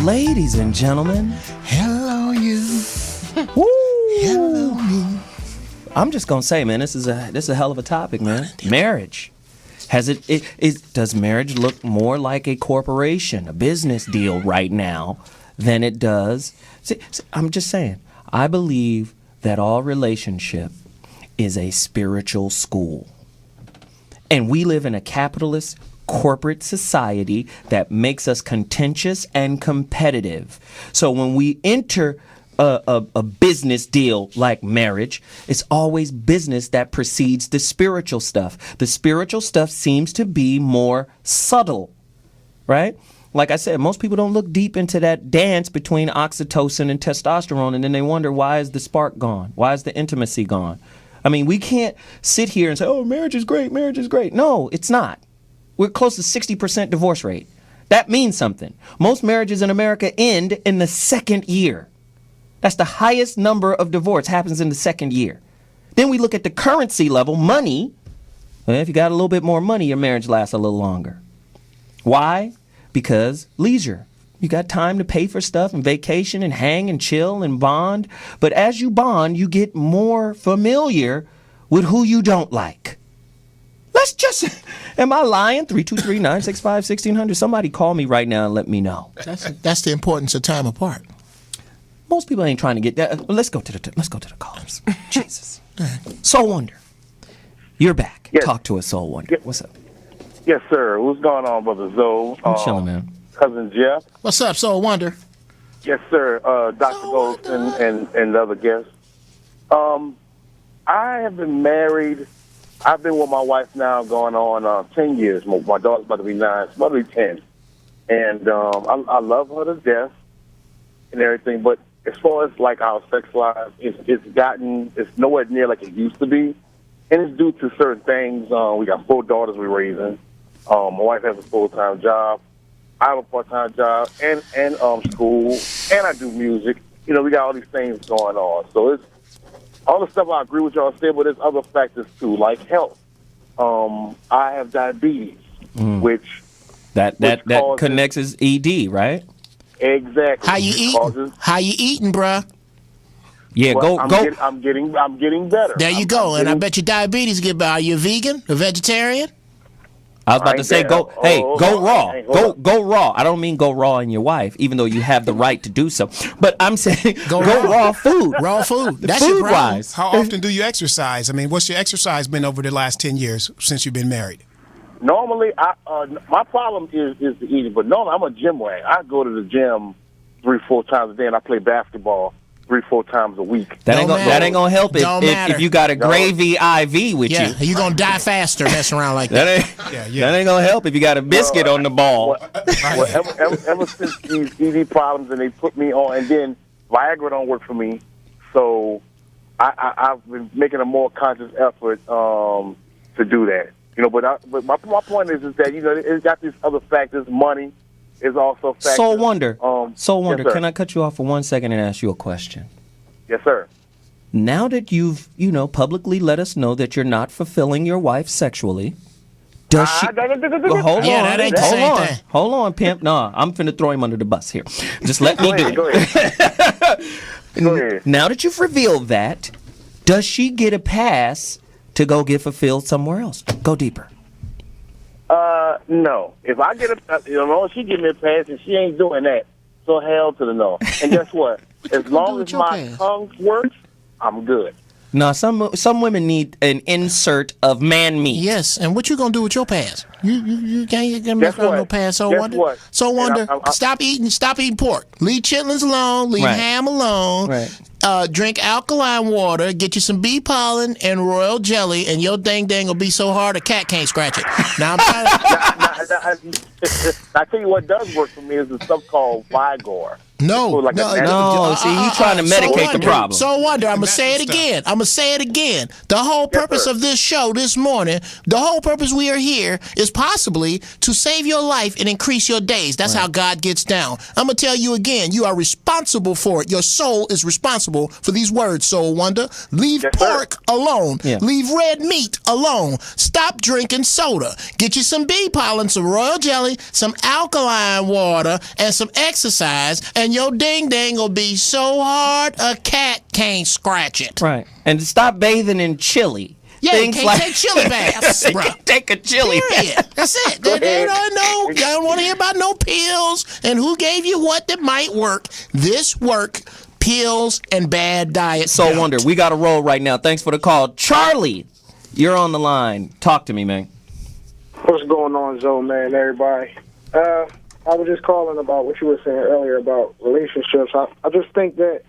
Ladies and gentlemen, Hello, you. woo, Hello, me. I'm just gonna say, man, this is a hell of a topic, man. Marriage. Does marriage look more like a corporation, a business deal right now than it does? See, I'm just saying, I believe that all relationship is a spiritual school. And we live in a capitalist corporate society that makes us contentious and competitive. So when we enter a business deal like marriage. It's always business that precedes the spiritual stuff. The spiritual stuff seems to be more subtle, right? Like I said, most people don't look deep into that dance between oxytocin and testosterone, and then they wonder, why is the spark gone? Why is the intimacy gone? I mean, we can't sit here and say, oh, marriage is great, marriage is great. No, it's not. We're close to 60% divorce rate. That means something. Most marriages in America end in the second year. That's the highest number of divorce happens in the second year. Then we look at the currency level, money. Well, if you got a little bit more money, your marriage lasts a little longer. Why? Because leisure. You got time to pay for stuff and vacation and hang and chill and bond. But as you bond, you get more familiar with who you don't like. Let's just, am I lying? 323-965-1600. Somebody call me right now and let me know. That's the importance of time apart. Most people ain't trying to get that. Let's go to the callers. Jesus. Soul Wonder. You're back. Yes. Talk to us, Soul Wonder. What's up? Yes, sir. What's going on, Brother Zoe? I'm chilling, man. Cousin Jeff. What's up, Soul Wonder? Yes, sir. Dr. Goldston and the other guests. I have been married. I've been with my wife now going on 10 years. My daughter's about to be 9. It's about to be 10. And I love her to death and everything. But as far as like our sex life, it's nowhere near like it used to be. And it's due to certain things. We got 4 daughters we're raising. My wife has a full-time job. I have a part-time job and school, and I do music. You know, we got all these things going on. So it's all the stuff I agree with y'all saying, but there's other factors too, like health. I have diabetes, which causes, connects as ED, right? Exactly. How you eating? How you eating, bruh? Yeah, well, go. I'm getting better. There you go. And I bet your diabetes get better. Are you a vegan? A vegetarian? I was about to say, go raw. Go raw. I don't mean go raw in your wife, even though you have the right to do so. But I'm saying go raw food. Raw food. That's food your problem. wise. How often do you exercise? I mean, what's your exercise been over the last 10 years since you've been married? Normally, my problem is the eating, but normally I'm a gym rat. I go to the gym 3-4 times a day, and I play basketball 3-4 times a week. That ain't gonna help if you got a gravy IV with you. You're gonna die faster messing around like that. That ain't gonna help if you got a biscuit on the ball. Ever since these ED problems, and they put me on, and then Viagra don't work for me, so I've been making a more conscious effort to do that. You know, but my point is that, you know, it's got these other factors. Money is also factors. Soul Wonder. Soul Wonder, yes, can I cut you off for 1 second and ask you a question? Yes, sir. Now that you've, publicly let us know that you're not fulfilling your wife sexually, does she... Hold on, pimp. No, I'm finna throw him under the bus here. Just let me do it. Go ahead. Now that you've revealed that, does she get a pass to go get fulfilled somewhere else? Go deeper. No. If I get she give me a pass, and she ain't doing that. So hell to the no. And guess what? As long as my tongue works, I'm good. No, some women need an insert of man meat. Yes, and what you gonna do with your pass? You can't mess around no pass. So Wonder. So Wonder, stop eating pork. Leave chitlins alone. Leave ham alone. Right. Drink alkaline water. Get you some bee pollen and royal jelly, and your dang will be so hard a cat can't scratch it. Now I'm trying to. I tell you what does work for me is the stuff called Vigor. No. See, he's trying to medicate the problem. So Wonder, I'm going to say it again. The whole purpose of this show this morning, the whole purpose we are here is possibly to save your life and increase your days. That's how God gets down. I'm going to tell you again, you are responsible for it. Your soul is responsible for these words, Soul Wonder. Leave pork alone. Yeah. Leave red meat alone. Stop drinking soda. Get you some bee pollen, some royal jelly, some alkaline water, and some exercise, and your ding-dang will be so hard a cat can't scratch it. Right. And stop bathing in chili. Yeah, you can't take chili baths, bro. Take a chili bath. That's it. They don't want to hear about no pills and who gave you what that might work. This work, pills and bad diet. So Wonder, we got to roll right now. Thanks for the call. Charlie, you're on the line. Talk to me, man. What's going on, Zoe, man, everybody? I was just calling about what you were saying earlier about relationships. I just think that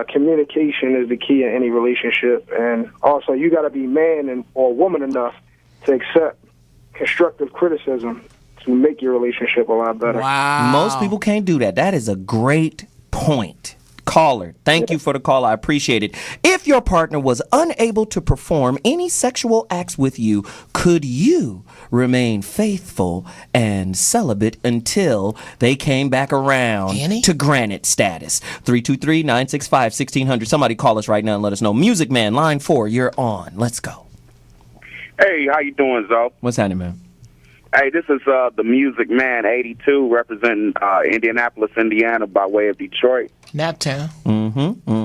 communication is the key in any relationship, and also you got to be man or woman enough to accept constructive criticism to make your relationship a lot better. Wow. Most people can't do that. That is a great point. Caller, thank you for the call. I appreciate it. If your partner was unable to perform any sexual acts with you, could you remain faithful and celibate until they came back around to granite status? 323-965-1600. Somebody call us right now and let us know. Music Man, line 4, you're on. Let's go. Hey, how you doing, Zoe? What's happening, man? Hey, this is the Music Man 82 representing Indianapolis, Indiana by way of Detroit. Naptown.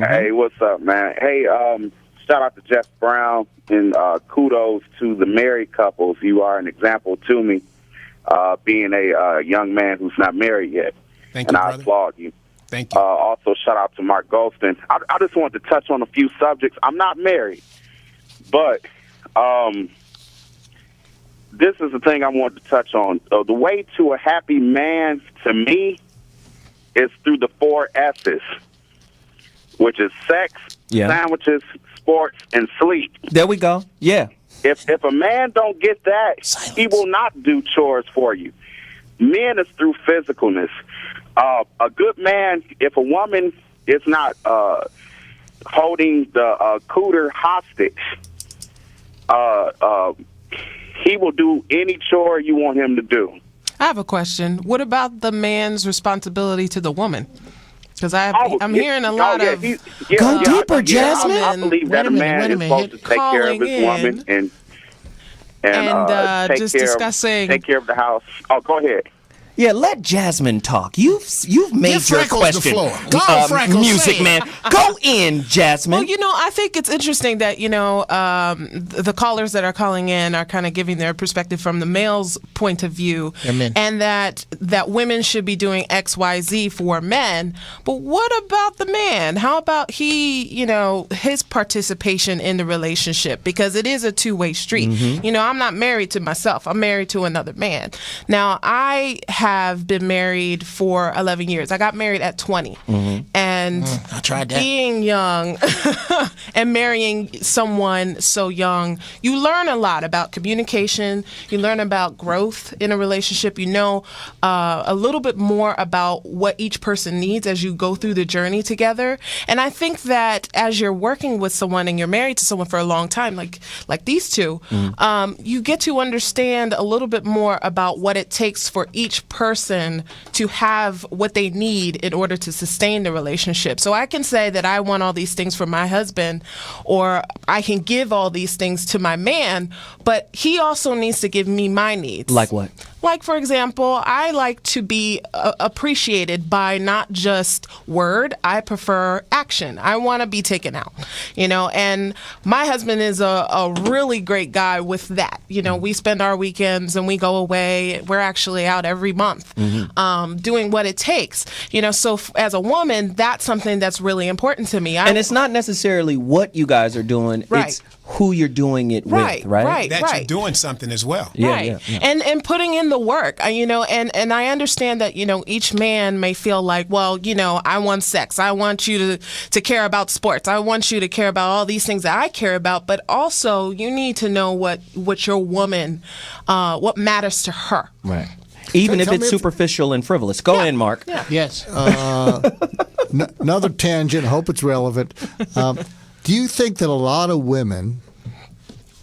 Hey, what's up, man? Hey, shout out to Jeff Brown and kudos to the married couples. You are an example to me, being a young man who's not married yet. Thank and you, I brother. applaud you. Thank you. Also, shout out to Mark Golston. I just wanted to touch on a few subjects. I'm not married, but this is the thing I wanted to touch on. The way to a happy man, to me, is through the 4 S's, which is sex, sandwiches, sports, and sleep. There we go. Yeah. If a man don't get that, he will not do chores for you. Men is through physicalness. A good man, if a woman is not holding the cooter hostage, he will do any chore you want him to do. I have a question. What about the man's responsibility to the woman? Because I'm hearing a lot of... Go deeper, Jasmine. I believe that a man is supposed to take care of his woman and take just care discussing... take care of the house. Oh, go ahead. Yeah, let Jasmine talk. You've made Give your Freckles question. the floor. Go on, Freckles, Music say it. Man. Go in, Jasmine. Well, I think it's interesting that, the callers that are calling in are kind of giving their perspective from the male's point of view. Amen. And that women should be doing X, Y, Z for men. But what about the man? How about his participation in the relationship? Because it is a two-way street. Mm-hmm. I'm not married to myself. I'm married to another man. Now, I have been married for 11 years. I got married at 20. Mm-hmm. And I tried that. being young and marrying someone so young, you learn a lot about communication. You learn about growth in a relationship. You know a little bit more about what each person needs as you go through the journey together. And I think that as you're working with someone and you're married to someone for a long time, like these two, you get to understand a little bit more about what it takes for each person to have what they need in order to sustain the relationship. So I can say that I want all these things for my husband, or I can give all these things to my man, but he also needs to give me my needs. Like what? Like, for example, I like to be appreciated by not just word. I prefer action. I want to be taken out, and my husband is a really great guy with that. We spend our weekends and we go away. We're actually out every month doing what it takes. So as a woman, that's something that's really important to me. And it's not necessarily what you guys are doing. Right. It's who you're doing it with, right? That you're doing something as well. Yeah. And putting in the work, and I understand that, each man may feel like, well, I want sex. I want you to care about sports. I want you to care about all these things that I care about, but also you need to know what your woman, what matters to her. Right. Even if it's superficial and frivolous. Go in, Mark. Yeah. Yes. Another tangent. Hope it's relevant. Do you think that a lot of women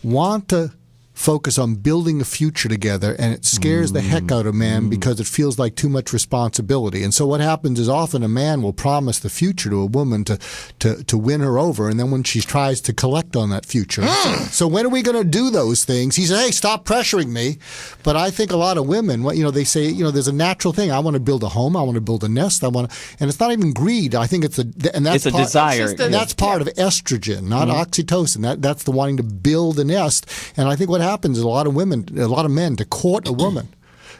want to focus on building a future together, and it scares the heck out of man because it feels like too much responsibility? And so what happens is often a man will promise the future to a woman to win her over, and then when she tries to collect on that future, so when are we going to do those things? He says, "Hey, stop pressuring me." But I think a lot of women, they say, there's a natural thing. I want to build a home. I want to build a nest. And it's not even greed. I think it's a desire. And that's part of estrogen, not oxytocin. That's the wanting to build a nest. And I think what happens is a lot of men, to court a woman,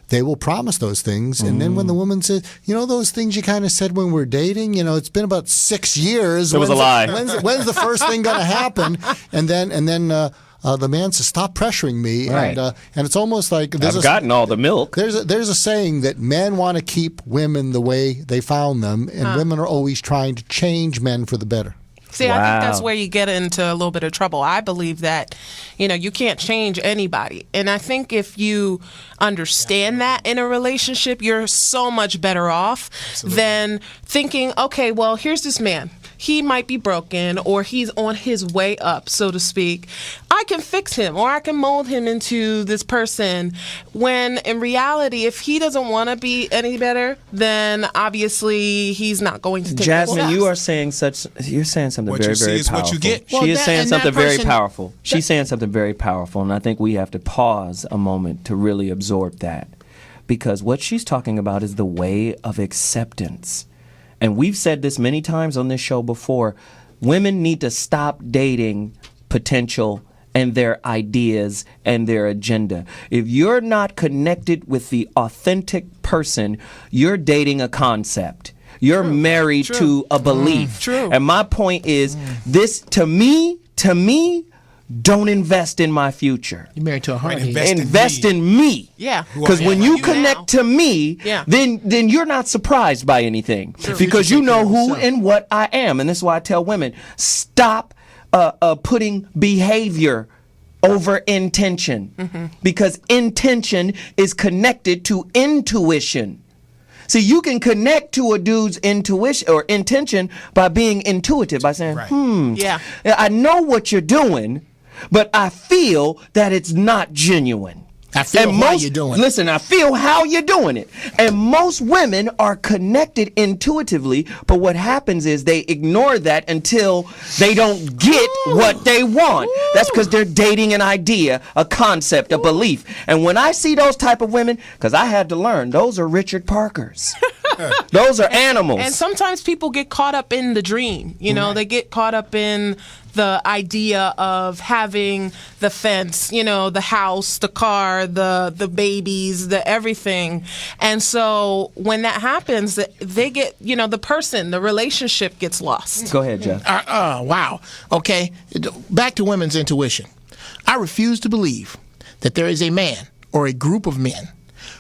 they will promise those things, and then when the woman says, those things you kind of said when we were dating, it's been about 6 years. It was a lie. When's the first thing going to happen? And then the man says, "Stop pressuring me," Right. and it's almost like I've gotten all the milk. There's a saying that men want to keep women the way they found them, and women are always trying to change men for the better. See, I think that's where you get into a little bit of trouble. I believe that, you can't change anybody. And I think if you understand that in a relationship, you're so much better off than thinking, okay, well, here's this man. He might be broken or he's on his way up, so to speak. I can fix him or I can mold him into this person, when in reality, if he doesn't want to be any better, then obviously he's not going to take Jasmine, the you are saying something What very, you see very is powerful. what you get. She Well, is that- saying and that something very person- powerful. She's saying something very powerful, and I think we have to pause a moment to really absorb that. Because what she's talking about is the way of acceptance. And we've said this many times on this show before. Women need to stop dating potential and their ideas and their agenda. If you're not connected with the authentic person, you're dating a concept. You're married to a belief. True. And my point is this, to me, don't invest in my future. You're married to a hard head. Invest in me. Yeah. Because when you connect now. to me, Yeah. then you're not surprised by anything. Because you know who and what I am. And this is why I tell women, stop putting behavior over intention. Because intention is connected to intuition. See, you can connect to a dude's intuition or intention by being intuitive, by saying, Yeah. I know what you're doing, but I feel that it's not genuine. I feel how you're doing it. Listen, I feel how you're doing it. And most women are connected intuitively, but what happens is they ignore that until they don't get what they want. That's because they're dating an idea, a concept, a belief. And when I see those type of women, because I had to learn, those are Richard Parkers. Those are animals. And sometimes people get caught up in the dream. They get caught up in the idea of having the fence, the house, the car, the babies, the everything. And so when that happens, they get, the relationship gets lost. Go ahead, Jeff. Wow. Okay. Back to women's intuition. I refuse to believe that there is a man or a group of men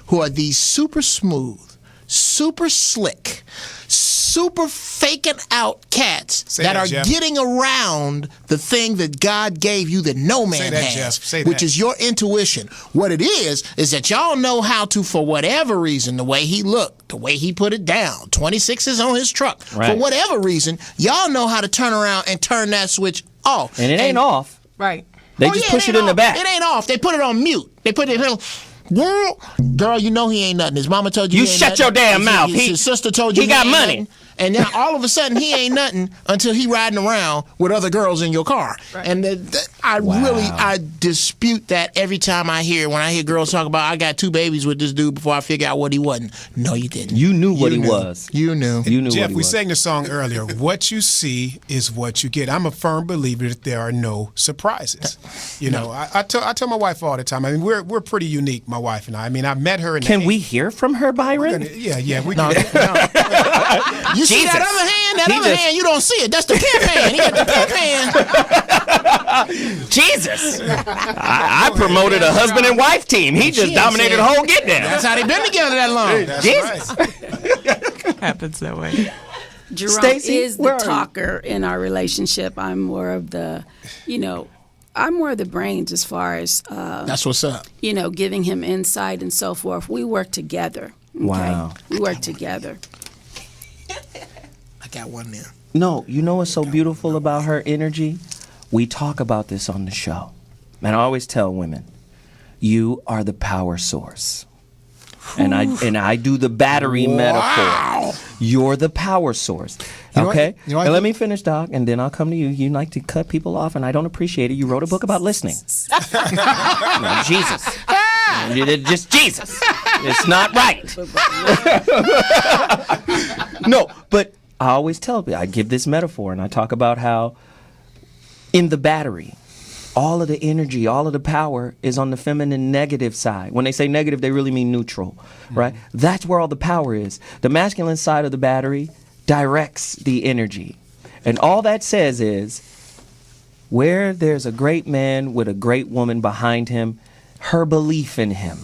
who are these super smooth, super slick, super faking out cats that are Jeff. getting around the thing that God gave you that no man Say that, has, Jeff. Say which that. is your intuition. What it is that y'all know how to, for whatever reason, the way he looked, the way he put it down, 26s on his truck, Right. for whatever reason, y'all know how to turn around and turn that switch off. And it ain't off. Right. They just push it in the back. It ain't off. They put it on mute. They put it on. Girl, you know he ain't nothing. His mama told you You he ain't shut nothing. your damn mouth. His sister told you he got ain't money. nothing. And now all of a sudden he ain't nothing until he riding around with other girls in your car. Right. And I dispute that every time when I hear girls talk about I got 2 babies with this dude before I figure out what he wasn't. No, you didn't. You knew what he was. You knew. You knew Jeff, what he we was. sang the song earlier. What you see is what you get. I'm a firm believer that there are no surprises. I tell my wife all the time. I mean, we're pretty unique, my wife and I. I mean, I met her in. Can we hear from her, Byron? Yeah. We No, can. You see that other hand? Hand, you don't see it. That's the pimp hand. He got the pimp hand. Jesus. I promoted a husband and wife team. He just dominated the whole get down. That's how they been together that long. Jesus. Happens that way. Jerome Stacey, is where the are you? talker in our relationship. I'm more of the, I'm more of the brains as far as, That's what's up. Giving him insight and so forth. We work together. Okay? Wow. We work together. I got one there. No, you know what's so beautiful about her energy? We talk about this on the show. And I always tell women, you are the power source. And I do the battery metaphor. You're the power source. Okay? And let me finish, Doc, and then I'll come to you. You like to cut people off, and I don't appreciate it. You wrote a book about listening. No, Jesus. Just Jesus. It's not right. No, but I always tell people, I give this metaphor, and I talk about how in the battery, all of the energy, all of the power is on the feminine negative side. When they say negative, they really mean neutral, right? That's where all the power is. The masculine side of the battery directs the energy. And all that says is, Where there's a great man with a great woman behind him, her belief in him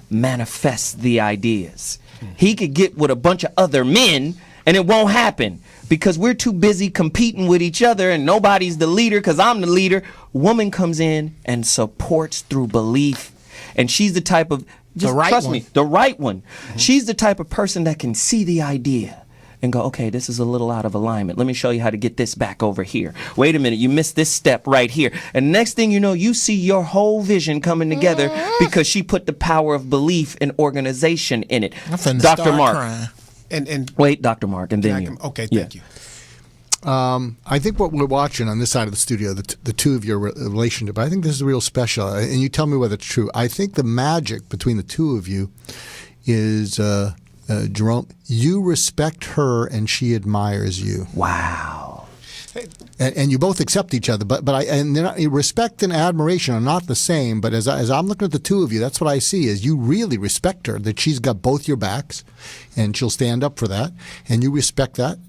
manifests the ideas. He could get with a bunch of other men and it won't happen because we're too busy competing with each other and nobody's the leader because I'm the leader. Woman comes in and supports through belief. And she's the type of, just trust me, the right one. She's the type of person that can see the idea and go, okay, this is a little out of alignment. Let me show you how to get this back over here. Wait a minute, you missed this step right here. And next thing you know, you see your whole vision coming together because she put the power of belief and organization in it. Dr. Mark. And wait, Dr. Mark, and then you. Okay, thank you. I think what we're watching on this side of the studio, the two of your relationship, I think this is real special. And you tell me whether it's true. I think the magic between the two of you is, Jerome, you respect her and she admires you. Wow. And you both accept each other, but respect and admiration are not the same. But as I'm looking at the two of you, that's what I see is you really respect her, that she's got both your backs, and she'll stand up for that, and you respect that.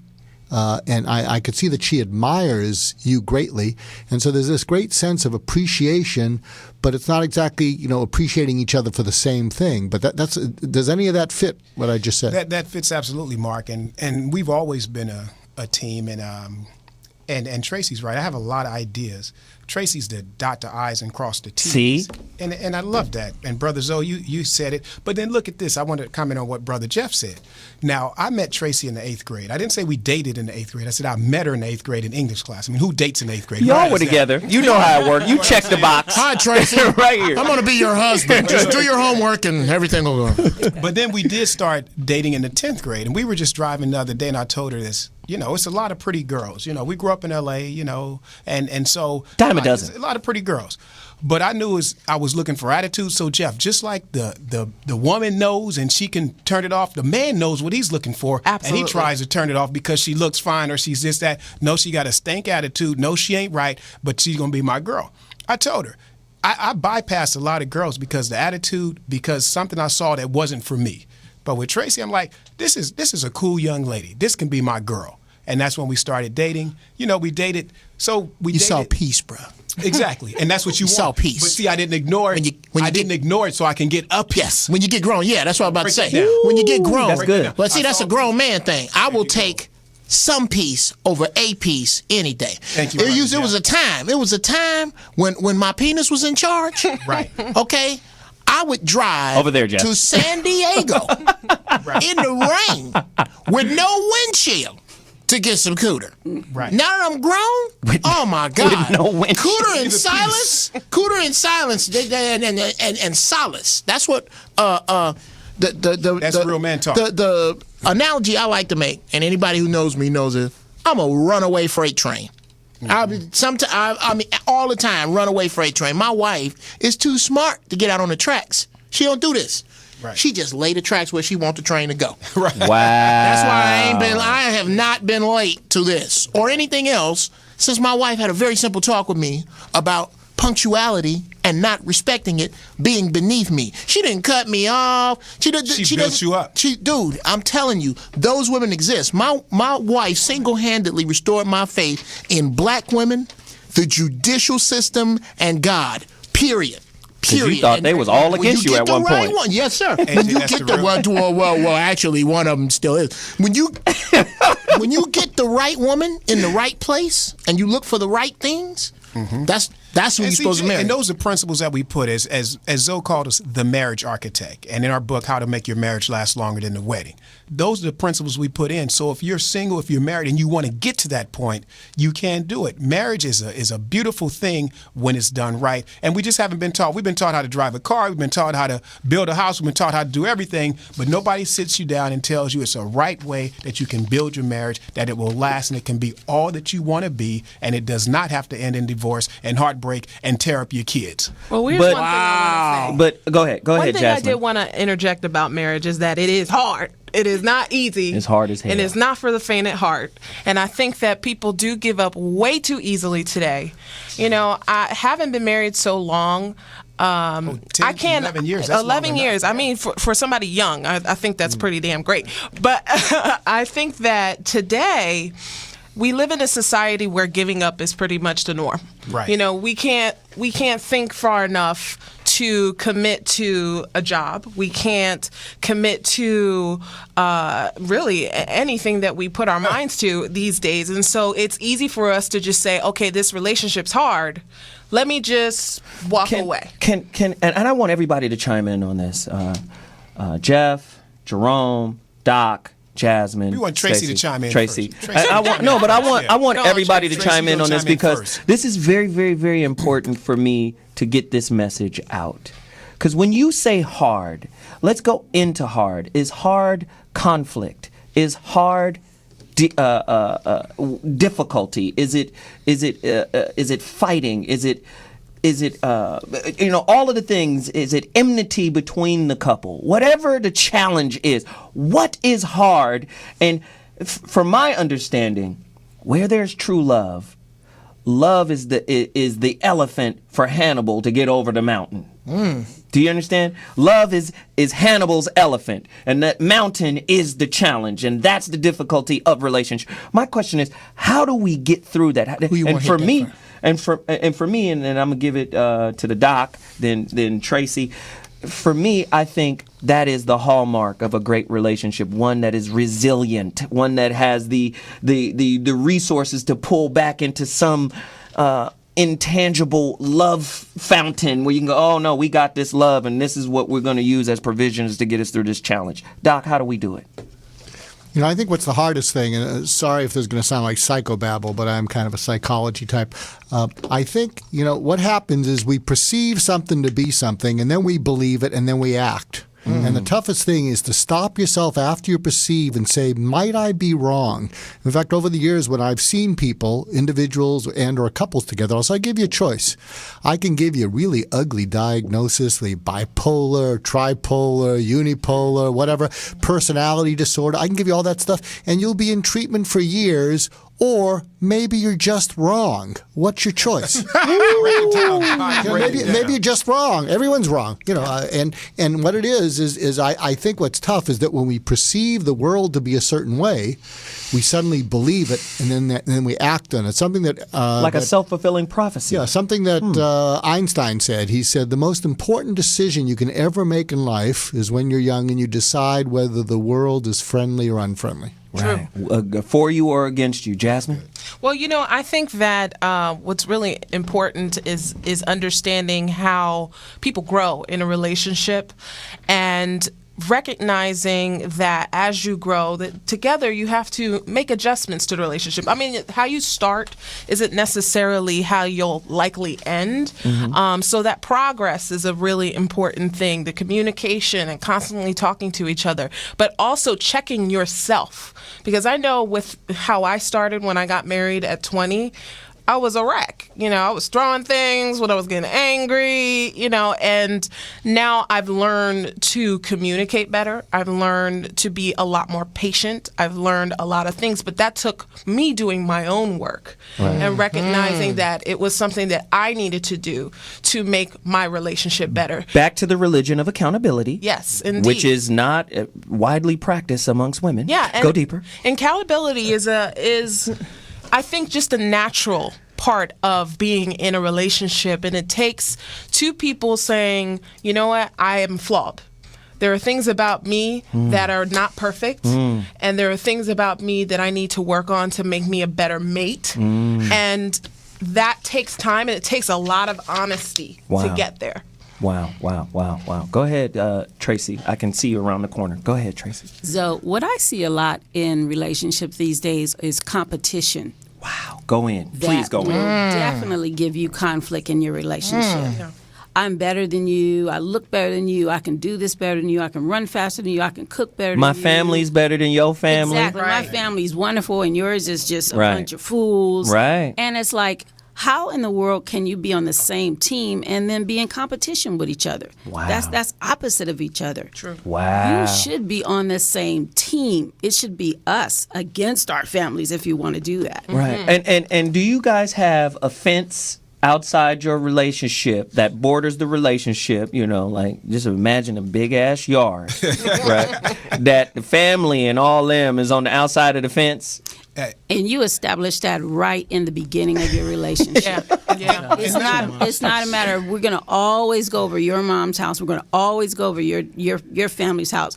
And I could see that she admires you greatly. And so there's this great sense of appreciation, but it's not exactly, appreciating each other for the same thing. But does any of that fit what I just said? That fits absolutely, Mark. And we've always been a team. And Tracy's right. I have a lot of ideas. Tracy's the dot the I's and cross the T's. See? And I love that. And Brother Zoe, you said it. But then look at this. I want to comment on what Brother Jeff said. Now, I met Tracy in the 8th grade. I didn't say we dated in the 8th grade. I said I met her in the 8th grade in English class. I mean, who dates in the 8th grade? Y'all were together. You know how it works. You check the box. Hi, Tracy. Right here. I'm going to be your husband. Just do your homework and everything will go. But then we did start dating in the 10th grade. And we were just driving the other day, and I told her this. It's a lot of pretty girls. We grew up in L.A., and so dime a dozen. A lot of pretty girls. But I knew I was looking for attitude. So, Jeff, just like the woman knows and she can turn it off, the man knows what he's looking for. Absolutely. And he tries to turn it off because she looks fine or she's this, that. No, she got a stank attitude. No, she ain't right, but she's going to be my girl. I told her. I bypassed a lot of girls because the attitude, because something I saw that wasn't for me. But with Tracy, I'm like, this is a cool young lady. This can be my girl. And that's when we started dating. We dated. So we dated. Saw peace, bro. Exactly. And that's what you want. Saw peace. But see, I didn't ignore it. I didn't ignore it so I can get a peace. Yes. When you get grown. Yeah, that's what I'm about to say. When you get grown. That's good. But see, that's a grown man thing. I will take some peace over a piece any day. Thank you. It was a time. It was a time when my penis was in charge. Right. Okay. I would drive over there, Jeff, to San Diego in the rain with no windshield to get some cooter. Right. Now that I'm grown, oh my God. With no windshield. Cooter and silence. Cooter and silence and solace. That's what that's real man talk. The analogy I like to make, and anybody who knows me knows it, I'm a runaway freight train. I mean, all the time, runaway freight train. My wife is too smart to get out on the tracks. She don't do this. Right. She just lay the tracks where she want the train to go. Right. Wow. That's why I have not been late to this or anything else since my wife had a very simple talk with me about punctuality and not respecting it being beneath me. She didn't cut me off. She built you up. Dude, I'm telling you, those women exist. My wife single-handedly restored my faith in black women, the judicial system, and God. Period. You thought they was all against you at one point. Yes, sir. When you get the one, well, actually, one of them still is. When you get the right woman in the right place and you look for the right things, that's who you're supposed to marry. And those are principles that we put as Zoe called us, the marriage architect. And in our book, How to Make Your Marriage Last Longer Than the Wedding. Those are the principles we put in. So if you're single, if you're married, and you want to get to that point, you can do it. Marriage is a beautiful thing when it's done right. And we just haven't been taught. We've been taught how to drive a car. We've been taught how to build a house. We've been taught how to do everything. But nobody sits you down and tells you it's a right way that you can build your marriage, that it will last, and it can be all that you want to be, and it does not have to end in divorce and heartbreak and tear up your kids. Well, here's one thing I want to say. But go ahead, one thing Jasmine. I did want to interject about marriage is that it is hard. It is not easy. It's hard as hell. And it's not for the faint at heart. And I think that people do give up way too easily today. I haven't been married so long. 10, I can't. 11 years. That's 11 years. I mean, for somebody young, I think that's pretty damn great. But I think that today, we live in a society where giving up is pretty much the norm. Right. You know, we can't think far enough to commit to a job. We can't commit to really anything that we put our minds to these days. And so it's easy for us to just say, okay, this relationship's hard. Let me just walk away. And I want everybody to chime in on this. Jeff, Jerome, Doc, Jasmine. We want Tracy Stacey, to chime in Tracy. first. Tracy. I want No, everybody to Tracy chime in gonna on this chime in because first. this is very, very, very important for me to get this message out. Because when you say hard, let's go into hard. Is hard conflict? Is hard difficulty? Is it fighting? Is it all of the things? Is it enmity between the couple? Whatever the challenge is, what is hard? And from my understanding, where there's true love, love is the elephant for Hannibal to get over the mountain. Do you understand? Love is Hannibal's elephant, and that mountain is the challenge, and that's the difficulty of relationship. My question is, how do we get through that? And for me, and for me, and I'm gonna give it to the doc, then Tracy. For me, I think that is the hallmark of a great relationship, one that is resilient, one that has the resources to pull back into some intangible love fountain where you can go, oh no, we got this love, and this is what we're going to use as provisions to get us through this challenge. Doc, how do we do it? You know, I think what's the hardest thing, and sorry if this is going to sound like psychobabble, but I'm kind of a psychology type. I think, what happens is we perceive something to be something, and then we believe it, and then we act. And the toughest thing is to stop yourself after you perceive and say, might I be wrong? In fact, over the years when I've seen people, individuals and or couples together, I'll say, I give you a choice. I can give you a really ugly diagnosis, like bipolar, tripolar, unipolar, whatever, personality disorder. I can give you all that stuff, and you'll be in treatment for years. Or maybe you're just wrong. What's your choice? Maybe you're just wrong. Everyone's wrong, And what it is I think what's tough is that when we perceive the world to be a certain way, we suddenly believe it, and then we act on it. Something that like a self-fulfilling prophecy. Yeah, something that Einstein said. He said the most important decision you can ever make in life is when you're young and you decide whether the world is friendly or unfriendly. Right. For you or against you, Jasmine? Well, I think that what's really important is understanding how people grow in a relationship and recognizing that as you grow, that together you have to make adjustments to the relationship. I mean, how you start isn't necessarily how you'll likely end. So that progress is a really important thing, the communication and constantly talking to each other, but also checking yourself. Because I know with how I started when I got married at 20, I was a wreck. I was throwing things when I was getting angry, and now I've learned to communicate better. I've learned to be a lot more patient. I've learned a lot of things, but that took me doing my own work and recognizing that it was something that I needed to do to make my relationship better. Back to the religion of accountability. Yes, indeed. Which is not widely practiced amongst women. Yeah. Go deeper. Accountability is I think just a natural part of being in a relationship, and it takes two people saying, you know what, I am flawed. There are things about me that are not perfect, and there are things about me that I need to work on to make me a better mate. And that takes time, and it takes a lot of honesty to get there. Wow. Go ahead, Tracy. I can see you around the corner. Go ahead, Tracy. So what I see a lot in relationships these days is competition. Wow. Go in. Please go in. That will definitely give you conflict in your relationship. I'm better than you. I look better than you. I can do this better than you. I can run faster than you. I can cook better than you. My family's better than your family. Exactly. Right. My family's wonderful, and yours is just a bunch of fools. Right. And it's like, how in the world can you be on the same team and then be in competition with each other? Wow. That's opposite of each other. True. Wow. You should be on the same team. It should be us against our families if you want to do that. Right. And do you guys have a fence outside your relationship that borders the relationship, like just imagine a big ass yard, right? That the family and all them is on the outside of the fence? And you establish that right in the beginning of your relationship. It's not a matter of we're going to always go over your mom's house. We're going to always go over your family's house.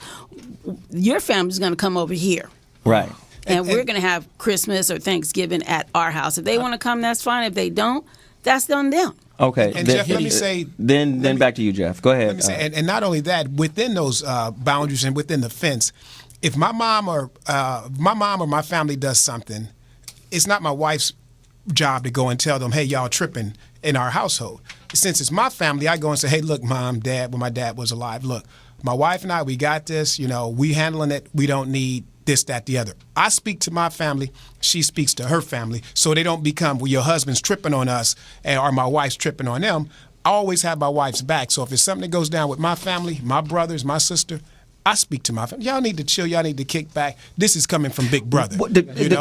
Your family's going to come over here. Right. And we're going to have Christmas or Thanksgiving at our house. If they want to come, that's fine. If they don't, that's on them. Okay. And Jeff, let me say. Then back to you, Jeff. Go ahead. Let me say, and not only that, within those boundaries and within the fence, if my mom or my family does something, it's not my wife's job to go and tell them, hey, y'all tripping in our household. Since it's my family, I go and say, hey, look, Mom, Dad, when my dad was alive, look, my wife and I, we got this. We handling it. We don't need this, that, the other. I speak to my family. She speaks to her family. So they don't become, well, your husband's tripping on us or my wife's tripping on them. I always have my wife's back. So if it's something that goes down with my family, my brothers, my sister, I speak to my family. Y'all need to chill. Y'all need to kick back. This is coming from Big Brother.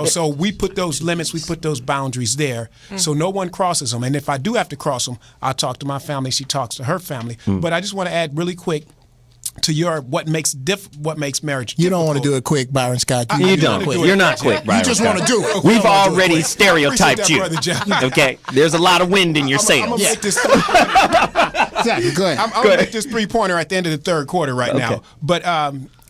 So we put those limits, we put those boundaries there so no one crosses them. And if I do have to cross them, I'll talk to my family. She talks to her family. But I just want to add really quick to what makes marriage difficult. You don't want to do it quick, Byron Scott. You don't. You're not quick, Byron. You just want to do it. We've already stereotyped you. Okay? There's a lot of wind in your sails. I'm going to make this Exactly. Go ahead. I'm going to make this three-pointer at the end of the third quarter now. But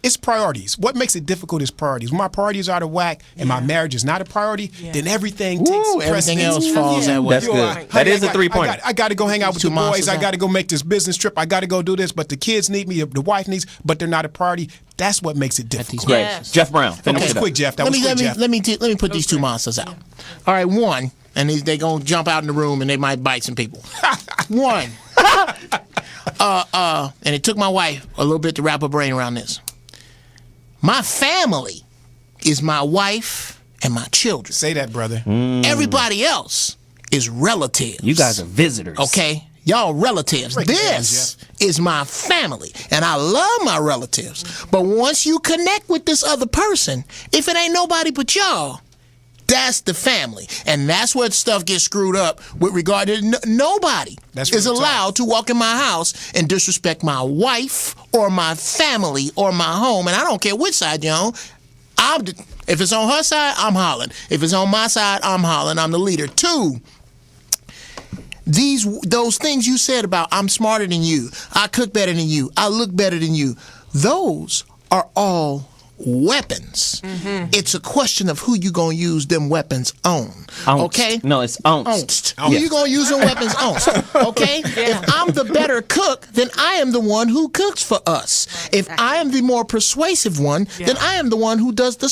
it's priorities. What makes it difficult is priorities. When my priorities are out of whack and my marriage is not a priority, then everything takes precedence. Everything else falls that way. That's good. That is a three-pointer. I got to go hang out with the boys. I got to go make this business trip. I got to go do this. But the kids need me. The wife needs, but they're not a priority. That's what makes it difficult. Great. Yes. Jeff Brown, finish it up. Quick, Jeff. Let me put these two monsters out. All right, one, and they gonna jump out in the room and they might bite some people. One. And it took my wife a little bit to wrap her brain around this. My family is my wife and my children. Say that, brother. Everybody else is relatives. You guys are visitors. Okay? Y'all relatives. This is my family, and I love my relatives. But once you connect with this other person, if it ain't nobody but y'all, that's the family. And that's where stuff gets screwed up with regard to nobody is allowed to walk in my house and disrespect my wife or my family or my home. And I don't care which side you're on. If it's on her side, I'm hollering. If it's on my side, I'm hollering. I'm the leader. Two, those things you said about I'm smarter than you, I cook better than you, I look better than you, those are all weapons. It's a question of who you gonna use them weapons on. Okay? No, it's ounce. Who you gonna use them weapons on? Okay? If I'm the better cook, then I am the one who cooks for us. If I am the more persuasive one, then I am the one who does the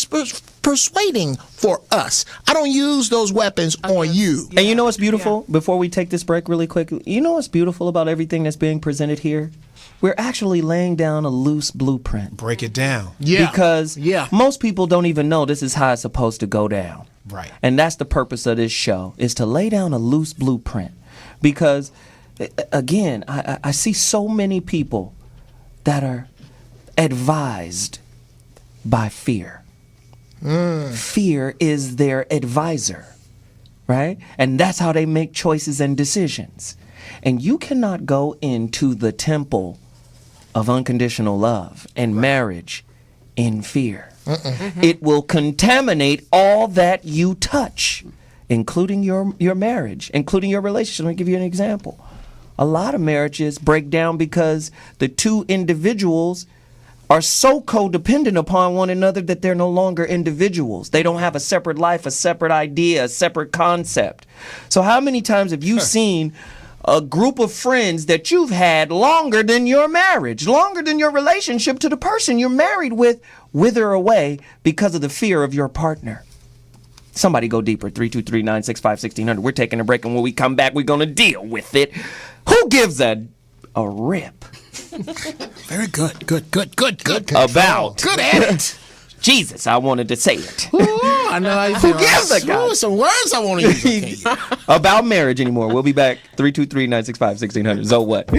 persuading for us. I don't use those weapons on you. And you know what's beautiful? Before we take this break really quick, you know what's beautiful about everything that's being presented here? We're actually laying down a loose blueprint. Break it down. Because most people don't even know this is how it's supposed to go down. Right. And that's the purpose of this show, is to lay down a loose blueprint. Because, again, I see so many people that are advised by fear. Fear is their advisor, right? And that's how they make choices and decisions. And you cannot go into the temple of unconditional love and marriage in fear. It will contaminate all that you touch, including your marriage, including your relationship. Let me give you an example. A lot of marriages break down because the two individuals are so codependent upon one another that they're no longer individuals. They don't have a separate life, a separate idea, a separate concept. So how many times have you seen a group of friends that you've had longer than your marriage, longer than your relationship to the person you're married with, wither away because of the fear of your partner? Somebody go deeper. 323-965-1600. We're taking a break, and when we come back, we're going to deal with it. Who gives a rip? Very good. Good. About. Good at it. Jesus, I wanted to say it. Ooh, I know how you feel. Who gives a guy? Some words I want to use. About marriage anymore. We'll be back. 323-965-1600. So what?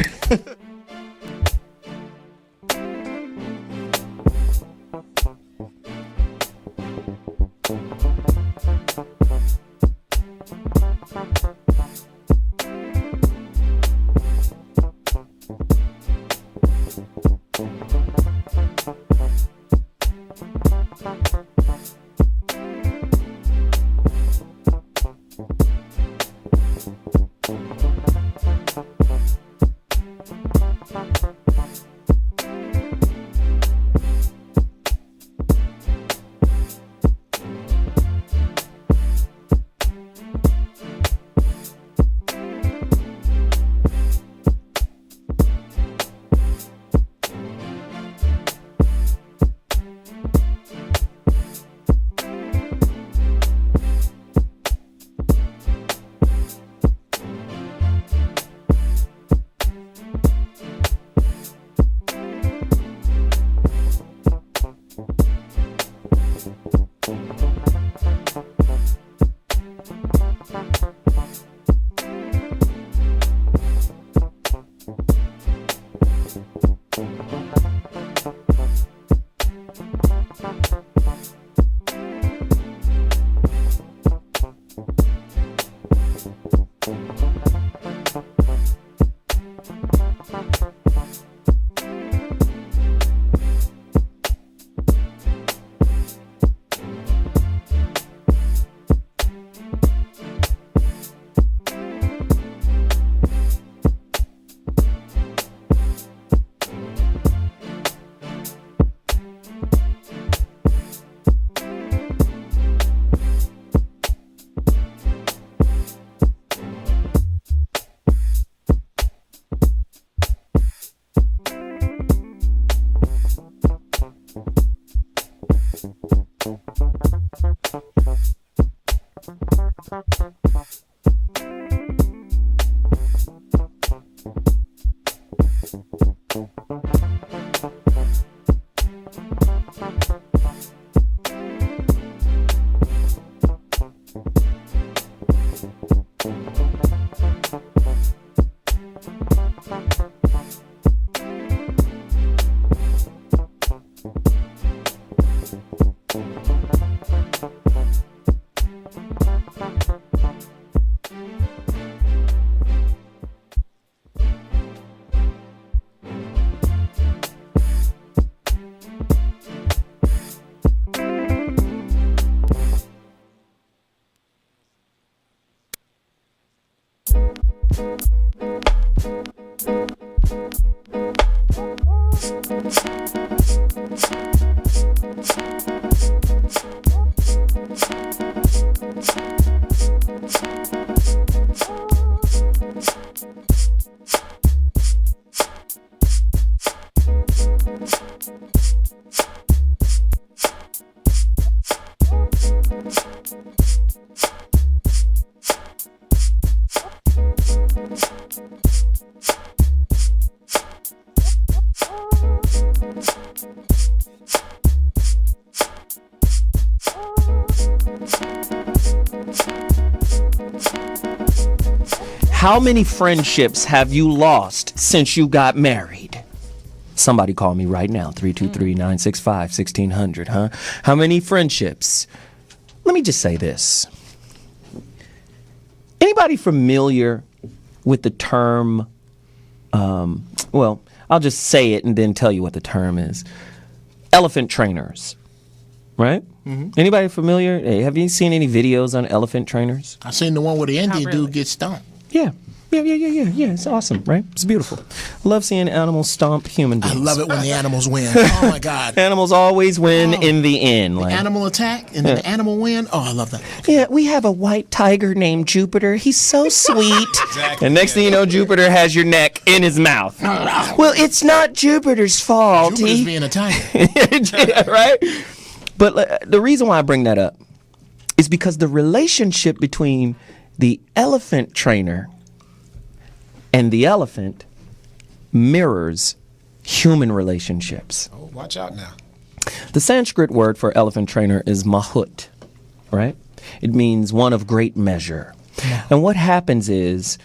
How many friendships have you lost since you got married? Somebody call me right now, 323-965-1600, huh? How many friendships? Let me just say this. Anybody familiar with the term, well, I'll just say it and then tell you what the term is. Elephant trainers, right? Mm-hmm. Anybody familiar? Hey, have you seen any videos on elephant trainers? I seen the one where the Indian dude gets stomped. Yeah. Yeah, it's awesome, right? It's beautiful. I love seeing animals stomp human beings. I love it when the animals win. Oh, my God. Animals always win in the end. The animal attack and then the animal win. Oh, I love that. Yeah, we have a white tiger named Jupiter. He's so sweet. Exactly. And next thing you know, Jupiter has your neck in his mouth. Well, it's not Jupiter's fault. Jupiter's being a tiger. Yeah, right? But the reason why I bring that up is because the relationship between the elephant trainer and the elephant mirrors human relationships. Oh, watch out now. The Sanskrit word for elephant trainer is mahut, right? It means one of great measure. Yeah. And what happens is,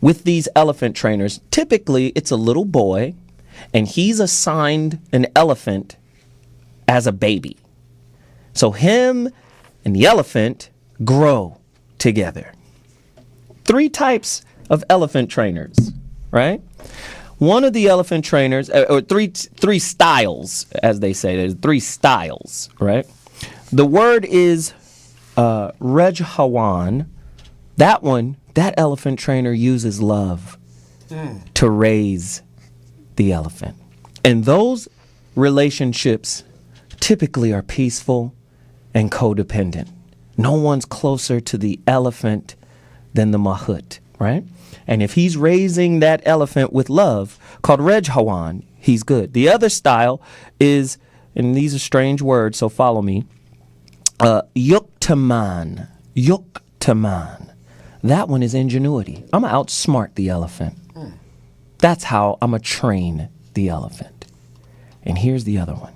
with these elephant trainers, typically it's a little boy, and he's assigned an elephant as a baby. So him and the elephant grow together. 3 types of elephant trainers, right? One of the elephant trainers, or three styles, as they say. There's 3 styles, right? The word is Rejhawan. That elephant trainer uses love to raise the elephant. And those relationships typically are peaceful and codependent. No one's closer to the elephant than the mahut, right? And if he's raising that elephant with love, called Rejhawan, he's good. The other style is, and these are strange words, so follow me, Yuktaman. Yuktaman. That one is ingenuity. I'm going to outsmart the elephant. That's how I'm going to train the elephant. And here's the other one.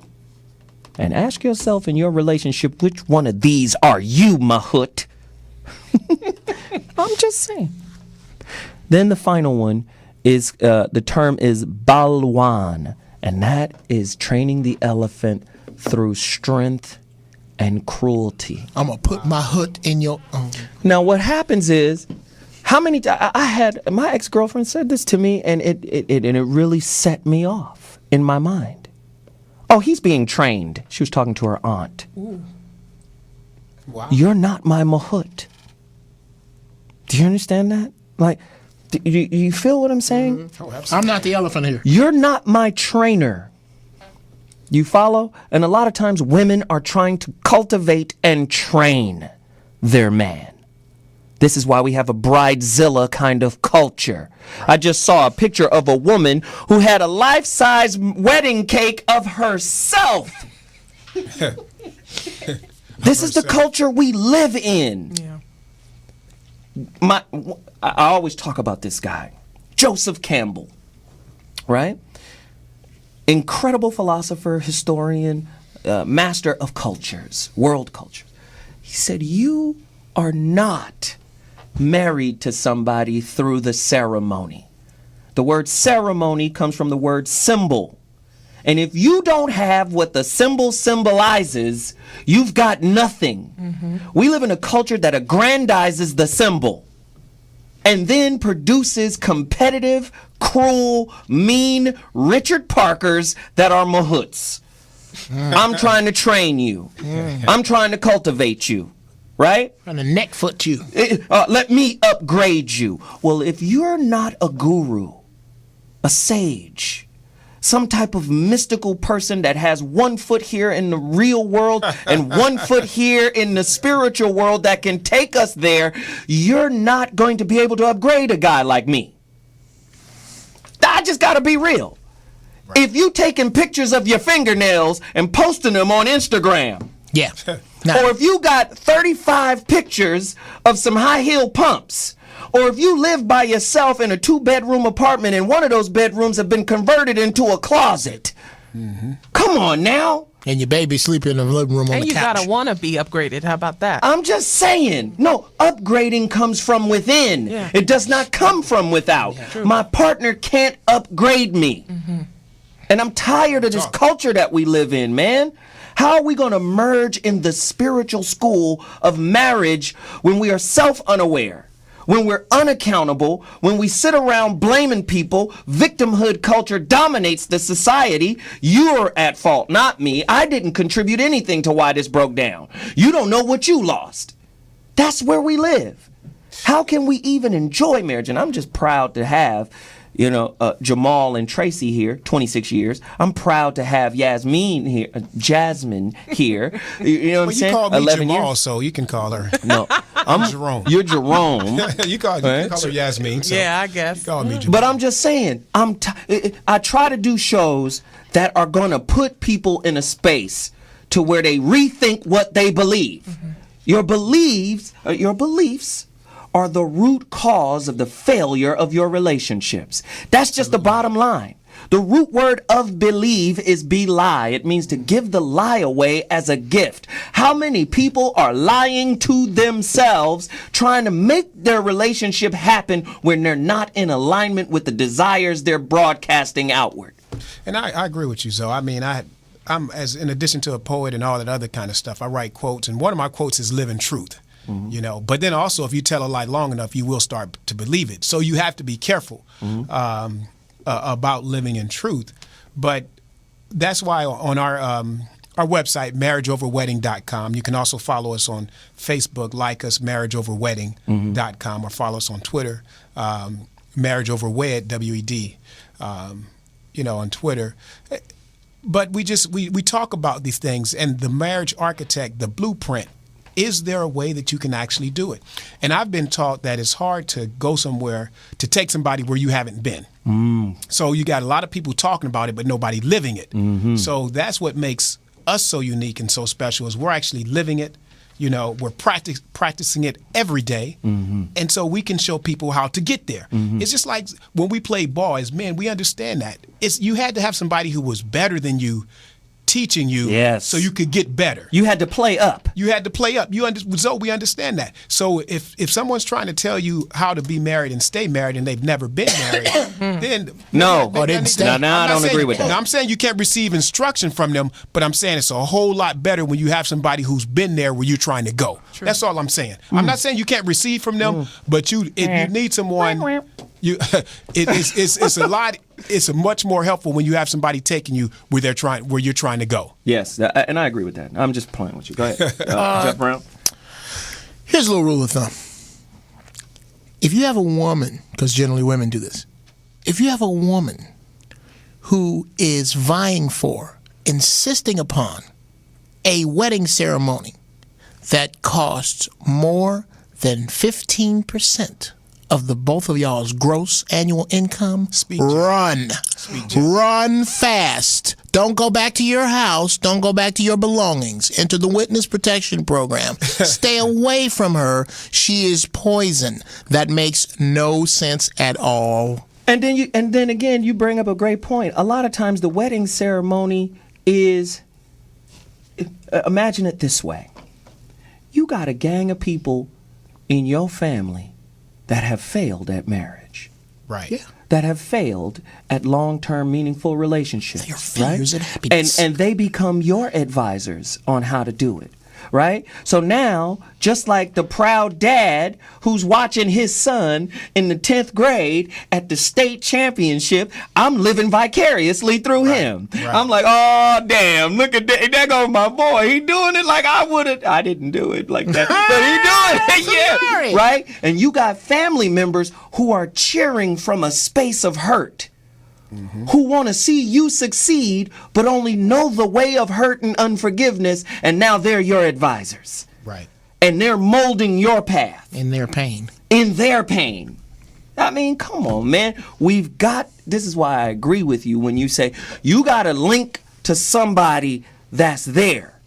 And ask yourself in your relationship, which one of these are you, mahut? I'm just saying. Then the final one is, the term is balwan, and that is training the elephant through strength and cruelty. I'm going to put my hood in your... Now, what happens is, how many I had, my ex-girlfriend said this to me, and it really set me off in my mind. Oh, he's being trained. She was talking to her aunt. Ooh. Wow. You're not my mahut. Do you understand that? Like, do you feel what I'm saying? Mm-hmm. Oh, I'm not the elephant here. You're not my trainer. You follow? And a lot of times women are trying to cultivate and train their man. This is why we have a bridezilla kind of culture. I just saw a picture of a woman who had a life-size wedding cake of herself. This is the culture we live in. Yeah. I always talk about this guy, Joseph Campbell, right? Incredible philosopher, historian, master of cultures, world culture. He said, you are not married to somebody through the ceremony. The word ceremony comes from the word symbol. And if you don't have what the symbol symbolizes, you've got nothing. Mm-hmm. We live in a culture that aggrandizes the symbol and then produces competitive, cruel, mean Richard Parkers that are mahuts. I'm trying to train you. I'm trying to cultivate you. Right? Trying to neck foot you. Let me upgrade you. Well, if you're not a guru, a sage, some type of mystical person that has 1 foot here in the real world and 1 foot here in the spiritual world that can take us there, you're not going to be able to upgrade a guy like me. I just got to be real. Right. If you taking pictures of your fingernails and posting them on Instagram, yeah. Or if you got 35 pictures of some high-heel pumps, or if you live by yourself in a 2-bedroom apartment and one of those bedrooms have been converted into a closet, come on now. And your baby sleep in the living room on And the you couch. gotta want to be upgraded. How about that? I'm just saying. No, upgrading comes from within. Yeah. It does not come from without. My partner can't upgrade me. And I'm tired of this culture that we live in, man. How are we going to merge in the spiritual school of marriage when we are self-unaware? When we're unaccountable, when we sit around blaming people, victimhood culture dominates the society. You're at fault, not me. I didn't contribute anything to why this broke down. You don't know what you lost. That's where we live. How can we even enjoy marriage? And I'm just proud to have, Jamal and Tracy here, 26 years. I'm proud to have Jasmine here. You know what I'm saying? You called me 11 Jamal, years. so you can call her. No, I'm Jerome. You're Jerome. you call her Yasmin. So Yeah, I guess. You call me Jamal. But I'm just saying, I try to do shows that are going to put people in a space to where they rethink what they believe. Your beliefs are the root cause of the failure of your relationships. That's just the bottom line. The root word of believe is belie. It means to give the lie away as a gift. How many people are lying to themselves, trying to make their relationship happen when they're not in alignment with the desires they're broadcasting outward? And I agree with you, Zoe. I mean, I'm in addition to a poet and all that other kind of stuff, I write quotes, and one of my quotes is "Living Truth." But then also, if you tell a lie long enough, you will start to believe it. So you have to be careful about living in truth. But that's why on our website, marriageoverwedding.com, you can also follow us on Facebook, like us, marriageoverwedding.com, or follow us on Twitter, marriageoverwed, WED, on Twitter. But we talk about these things, and the marriage architect, the blueprint. Is there a way that you can actually do it? And I've been taught that it's hard to go somewhere to take somebody where you haven't been. So you got a lot of people talking about it, but nobody living it. So that's what makes us so unique and so special is we're actually living it. We're practicing it every day. And so we can show people how to get there. It's just like when we play ball as men, we understand that. You had to have somebody who was better than you teaching you so you could get better. You had to play up. So we understand that. So if someone's trying to tell you how to be married and stay married and they've never been married, then I don't agree with that. No, I'm saying you can't receive instruction from them, but I'm saying it's a whole lot better when you have somebody who's been there where you're trying to go. True. That's all I'm saying. I'm not saying you can't receive from them, but you need someone. It's a lot. It's much more helpful when you have somebody taking you where you're trying to go. Yes, and I agree with that. I'm just playing with you. Go ahead, Jeff Brown. Here's a little rule of thumb. If you have a woman, because generally women do this, if you have a woman who is vying for, insisting upon a wedding ceremony that costs more than 15% of the both of y'all's gross annual income, run fast. Don't go back to your house. Don't go back to your belongings. Enter the witness protection program. Stay away from her. She is poison. That makes no sense at all. And then again, you bring up a great point. A lot of times the wedding ceremony is, imagine it this way. You got a gang of people in your family that have failed at marriage. Right. Yeah. That have failed at long-term meaningful relationships. They are failures right? at happiness. And they become your advisors on how to do it. Right? So now, just like the proud dad who's watching his son in the 10th grade at the state championship, I'm living vicariously through him. Right. I'm like, oh, damn, look at that. There goes my boy. He doing it like I would have. I didn't do it like that. But he doing it. Yeah. Right? And you got family members who are cheering from a space of hurt. Who want to see you succeed, but only know the way of hurt and unforgiveness, and now they're your advisors. Right. And they're molding your path. In their pain. I mean, come on, man. This is why I agree with you when you say, you got to link to somebody that's there.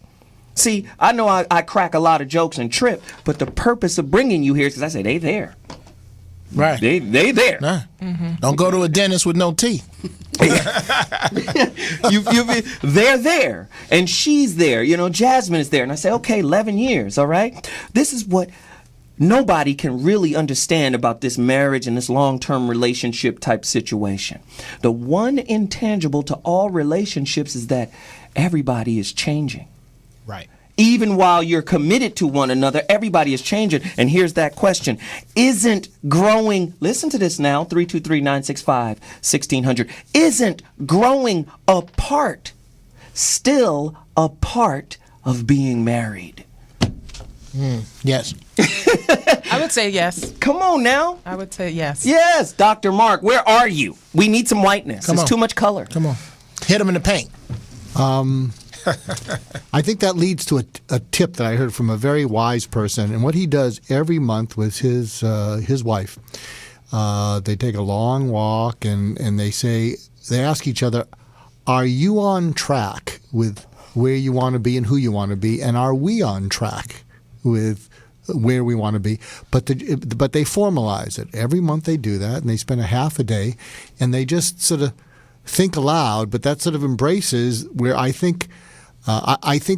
See, I know I crack a lot of jokes and trip, but the purpose of bringing you here is because I say they there. Right. They there. Nah. Don't go to a dentist with no teeth. They're there, and she's there. Jasmine is there, and I say, okay, 11 years, all right. This is what nobody can really understand about this marriage and this long-term relationship type situation. The one intangible to all relationships is that everybody is changing. Right. Even while you're committed to one another, everybody is changing. And here's that question. Isn't growing, listen to this now, 323-965-1600, isn't growing apart still a part of being married? Yes. I would say yes. Come on now. I would say yes. Yes, Dr. Mark, where are you? We need some whiteness. Come There's on. too much color. Come on. Hit him in the paint. I think that leads to a tip that I heard from a very wise person, and what he does every month with his wife. They take a long walk, and they ask each other, "Are you on track with where you want to be and who you want to be, and are we on track with where we want to be?" But they formalize it every month. They do that, and they spend a half a day, and they just sort of think aloud. But that sort of embraces where I think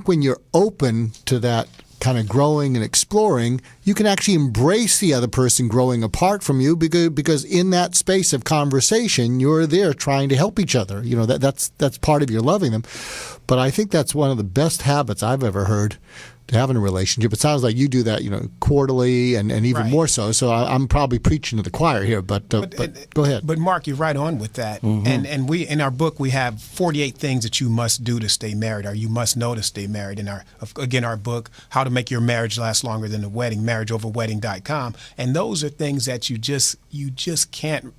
when you're open to that kind of growing and exploring, you can actually embrace the other person growing apart from you because in that space of conversation, you're there trying to help each other. That's part of your loving them. But I think that's one of the best habits I've ever heard to have in a relationship. It sounds like you do that, quarterly and even Right. more so. So I'm probably preaching to the choir here, but go ahead. But Mark, you're right on with that. And we in our book we have 48 things that you must do to stay married, or you must know to stay married. In our book, How to Make Your Marriage Last Longer Than a Wedding, marriageoverwedding.com. And those are things that you just can't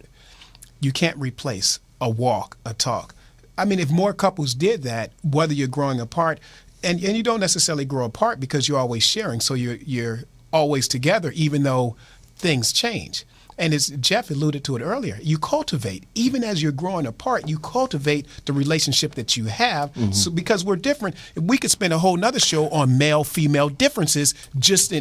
replace. A walk, a talk. I mean, if more couples did that, whether you're growing apart, and you don't necessarily grow apart because you're always sharing, so you're always together, even though things change. And as Jeff alluded to it earlier, you cultivate, even as you're growing apart, you cultivate the relationship that you have. So because we're different, we could spend a whole nother show on male-female differences just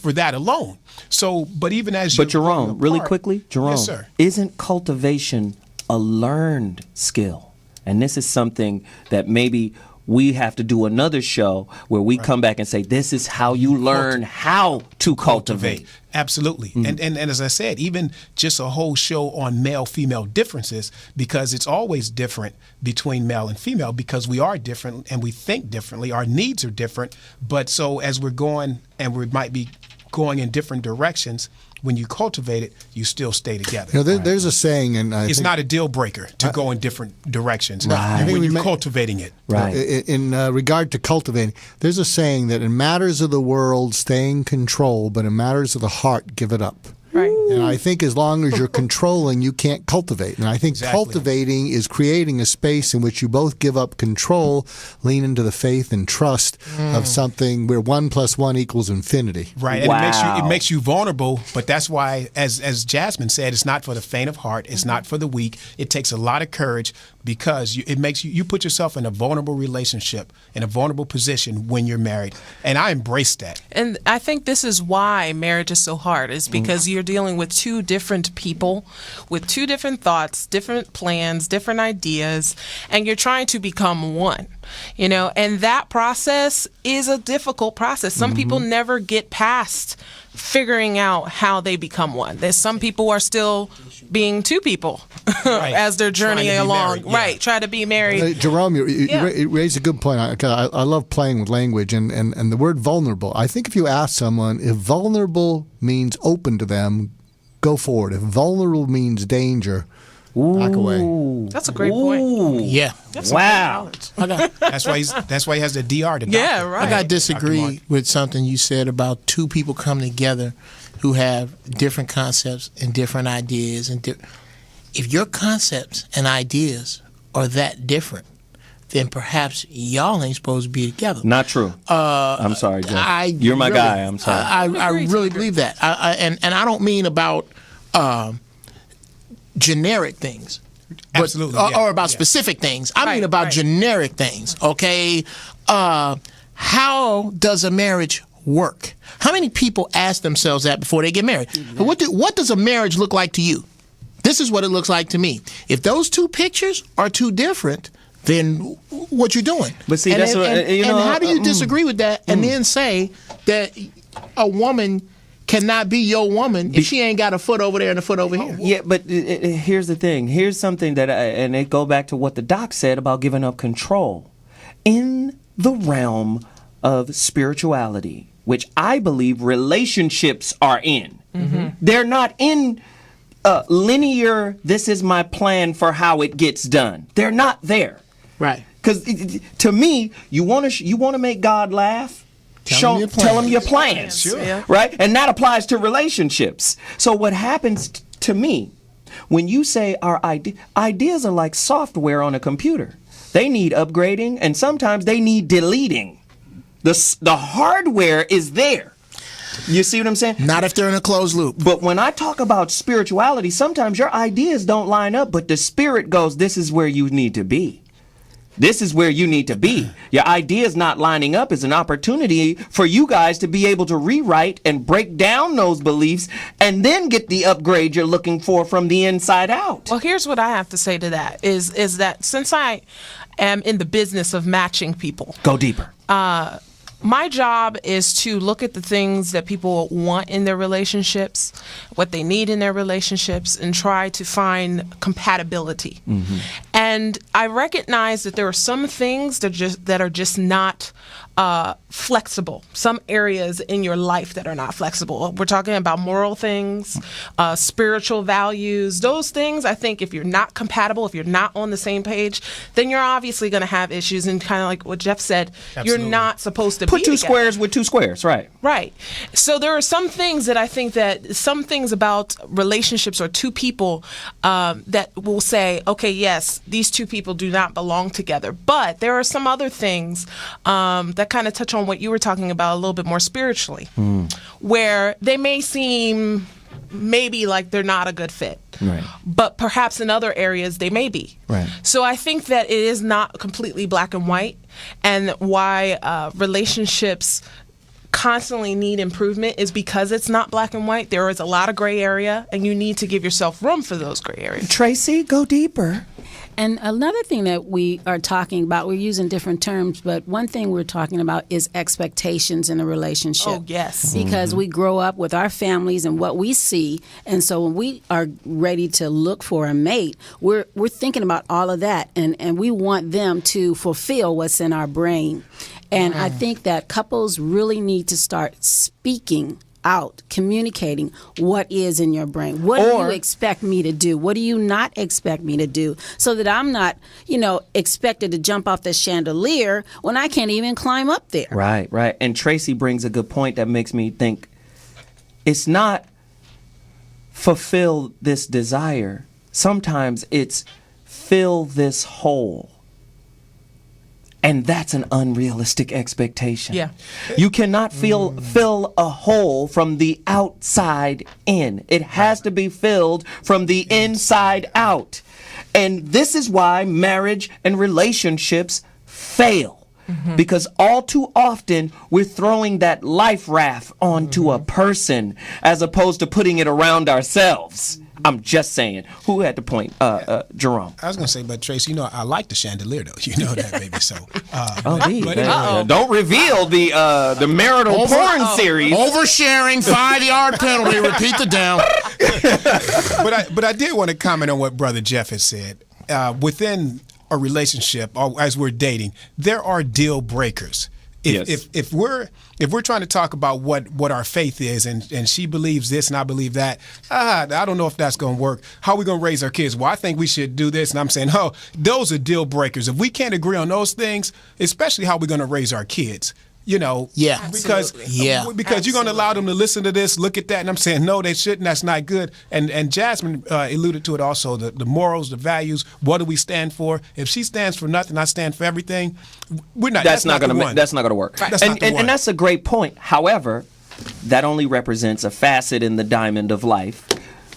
for that alone. So, but even as you're Jerome, growing really apart- quickly, Jerome, Yes, sir. isn't cultivation a learned skill? And this is something that maybe we have to do another show where we come back and say, this is how you learn how to cultivate. Absolutely. And as I said, even just a whole show on male-female differences, because it's always different between male and female because we are different and we think differently. Our needs are different. But so as we're going and we might be going in different directions, when you cultivate it, you still stay together. There's a saying, and It's not a deal breaker to go in different directions when you're cultivating it. Right. In regard to cultivating, there's a saying that in matters of the world, stay in control, but in matters of the heart, give it up. Right. And I think as long as you're controlling, you can't cultivate. And I think Exactly. cultivating is creating a space in which you both give up control, lean into the faith and trust of something where 1 + 1 = infinity. Right, and Wow. it makes you vulnerable. But that's why, as Jasmine said, it's not for the faint of heart. It's not for the weak. It takes a lot of courage because it makes you put yourself in a vulnerable relationship, in a vulnerable position when you're married. And I embrace that. And I think this is why marriage is so hard, is because you're dealing with two different people with two different thoughts, different plans, different ideas, and you're trying to become one. And that process is a difficult process. Some people never get past figuring out how they become one. There's some people are still being two people as they're journeying Trying to be along. married, yeah. Right, try to be married. Jerome, you Yeah. raised a good point. I love playing with language and the word vulnerable. I think if you ask someone if vulnerable means open to them, go forward. If vulnerable means danger, back away. That's a great point. Yeah. That's some Wow. great knowledge. That's why he has the DR. The Yeah, doctor. right. I got to Dr. disagree Mark. with something you said about two people coming together who have different concepts and different ideas. If your concepts and ideas are that different, then perhaps y'all ain't supposed to be together. Not true. I'm sorry, Jeff. You're my guy. I'm sorry. I really believe that. And I don't mean about generic things. Absolutely, Or, yeah, or about yeah. specific things. I Right, mean about right. generic things, okay? How does a marriage work? How many people ask themselves that before they get married? What does a marriage look like to you? This is what it looks like to me. If those two pictures are too different, then what you doing? But see, and, that's what, and how do you disagree with that and then say that a woman cannot be your woman if she ain't got a foot over there and a foot over here? Yeah, but here's the thing. Here's something that, and it go back to what the doc said about giving up control. In the realm of spirituality, which I believe relationships are in, they're not in linear, this is my plan for how it gets done. They're not there. Right. Because to me, you want to make God laugh? Tell him your plans. Sure. Yeah. Right? And that applies to relationships. So what happens to me when you say our ideas are like software on a computer? They need upgrading and sometimes they need deleting. The hardware is there. You see what I'm saying? Not if they're in a closed loop. But when I talk about spirituality, sometimes your ideas don't line up, but the spirit goes, this is where you need to be. This is where you need to be. Your ideas not lining up is an opportunity for you guys to be able to rewrite and break down those beliefs and then get the upgrade you're looking for from the inside out. Well, here's what I have to say to that is that since I am in the business of matching people. Go deeper. My job is to look at the things that people want in their relationships, what they need in their relationships, and try to find compatibility. And I recognize that there are some things that are just not flexible. Some areas in your life that are not flexible. We're talking about moral things, spiritual values. Those things, I think, if you're not compatible, if you're not on the same page, then you're obviously going to have issues. And kind of like what Jeff said, Absolutely. You're not supposed to Put be two together. squares with two squares, right? Right. So there are some things that I think that some things about relationships or two people that will say, okay, yes, these two people do not belong together. But there are some other things that kind of touch on what you were talking about a little bit more spiritually, where they may seem maybe like they're not a good fit. Right. But perhaps in other areas they may be. Right. So I think that it is not completely black and white, and why relationships constantly need improvement is because it's not black and white. There is a lot of gray area, and you need to give yourself room for those gray areas. Tracy, go deeper. And another thing that we are talking about, we're using different terms, but one thing we're talking about is expectations in a relationship. Oh, yes. Because we grow up with our families and what we see, and so when we are ready to look for a mate, we're thinking about all of that, and we want them to fulfill what's in our brain. And I think that couples really need to start speaking out, communicating what is in your brain. What do you expect me to do? What do you not expect me to do? So that I'm not, expected to jump off the chandelier when I can't even climb up there. Right, right. And Tracy brings a good point that makes me think it's not fulfill this desire. Sometimes it's fill this hole. And that's an unrealistic expectation. Yeah. You cannot fill a hole from the outside in. It has to be filled from the inside out. And this is why marriage and relationships fail. Because all too often we're throwing that life raft onto a person as opposed to putting it around ourselves. I'm just saying. Who had the point? Jerome. I was going to say, but Tracy, I like the chandelier, though. You know that, baby. So, Don't reveal the marital porn series. Oversharing, 5-yard penalty. Repeat the down. But I did want to comment on what Brother Jeff has said. Within a relationship, or as we're dating, there are deal breakers. If we're trying to talk about what our faith is, and she believes this and I believe that, I don't know if that's going to work. How are we going to raise our kids? Well, I think we should do this, and I'm saying, those are deal breakers. If we can't agree on those things, especially how we're going to raise our kids. Because you're going to allow them to listen to this, look at that, and I'm saying no, they shouldn't. That's not good. And Jasmine alluded to it also. The morals, the values. What do we stand for? If she stands for nothing, I stand for everything. We're not. That's not going to work. Right. And that's a great point. However, that only represents a facet in the diamond of life.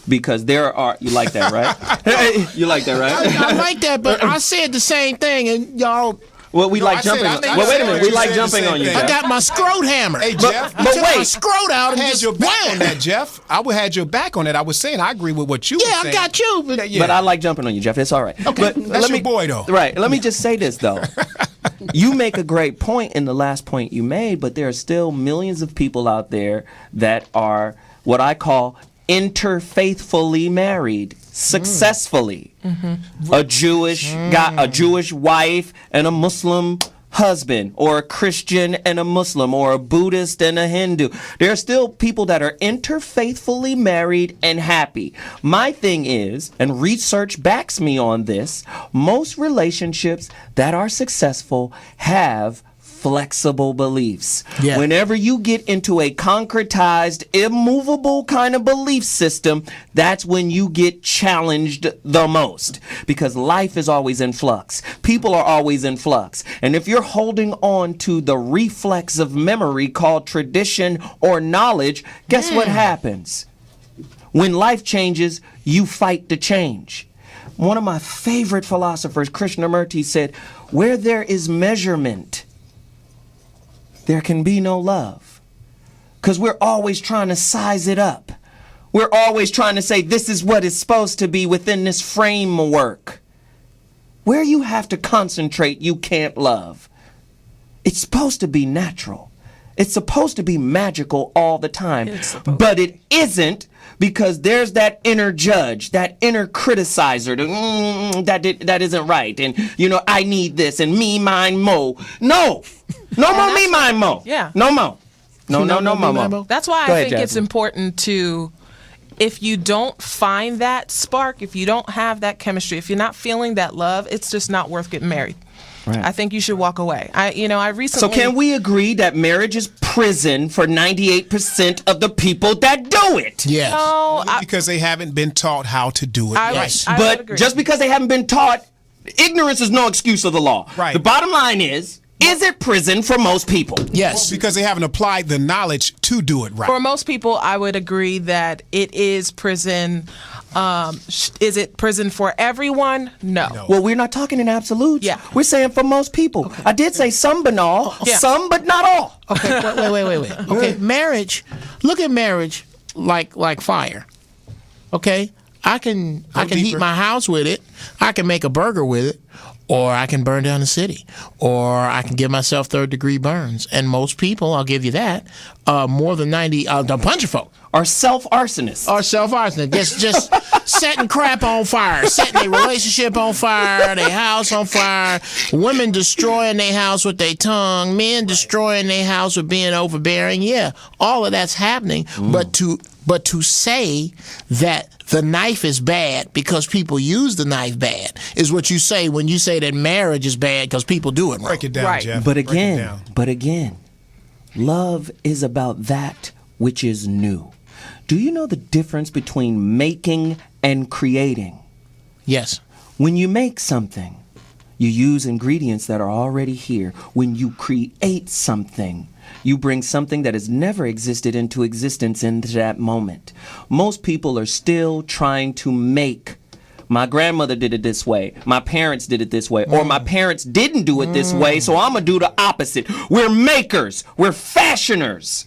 Because there are, you like that, right? You like that, right? I like that, but I said the same thing, and y'all Well, we like jumping. Well, wait a minute. We like jumping on you, Jeff. I got my scrote hammer. Hey, Jeff. I took my scrote out and had just your back wham. on that, Jeff. I would had your back on that. I was saying I agree with what you were saying. Yeah, I got you. But I like jumping on you, Jeff. It's all right. Okay, but that's your boy, though. Right. Let me just say this, though. You make a great point in the last point you made, but there are still millions of people out there that are what I call interfaithfully married successfully. A Jewish guy, a Jewish wife, and a Muslim husband, or a Christian and a Muslim, or a Buddhist and a Hindu. There are still people that are interfaithfully married and happy. My thing is, and research backs me on this, most relationships that are successful have flexible beliefs. Yeah. Whenever you get into a concretized, immovable kind of belief system, that's when you get challenged the most, because life is always in flux. People are always in flux. And if you're holding on to the reflex of memory called tradition or knowledge, guess what happens? When life changes, you fight the change. One of my favorite philosophers, Krishnamurti, said, where there is measurement, there can be no love. Because we're always trying to size it up. We're always trying to say this is what it's supposed to be within this framework. Where you have to concentrate, you can't love. It's supposed to be natural. It's supposed to be magical all the time. But it isn't, because there's that inner judge, that inner criticizer, that isn't right. And, I need this, and me, mine, mo. No. No more me, mine, mo. Yeah. No more. No, mo. That's why Go I ahead, think it's Jasmine. important to, if you don't find that spark, if you don't have that chemistry, if you're not feeling that love, it's just not worth getting married. Right. I think you should walk away. I recently. So can we agree that marriage is prison for 98% of the people that do it? Yes. No, because they haven't been taught how to do it. I would agree. But just because they haven't been taught, ignorance is no excuse of the law. Right. The bottom line is it prison for most people? Yes. Because they haven't applied the knowledge to do it right. For most people, I would agree that it is prison. Is it prison for everyone? No. Well, we're not talking in absolutes. Yeah. We're saying for most people. Okay. I did say some but all, some but not all. Okay, wait. Okay, marriage. Look at marriage like fire. Okay, I can heat my house with it. I can make a burger with it, or I can burn down the city, or I can give myself third-degree burns. And most people, I'll give you that, more than 90, a bunch of folk are self-arsonists. Just setting crap on fire, setting their relationship on fire, their house on fire, women destroying their house with their tongue, men destroying their house with being overbearing. Yeah, all of that's happening. But to say that the knife is bad because people use the knife bad is what you say when you say that marriage is bad because people do it wrong. Break it down, Right. Jeff. But again, love is about that which is new. Do you know the difference between making and creating? Yes. When you make something, you use ingredients that are already here. When you create something, you bring something that has never existed into existence into that moment. Most people are still trying to make. My grandmother did it this way. My parents did it this way. Or my parents didn't do it this way, so I'm going to do the opposite. We're makers. We're fashioners.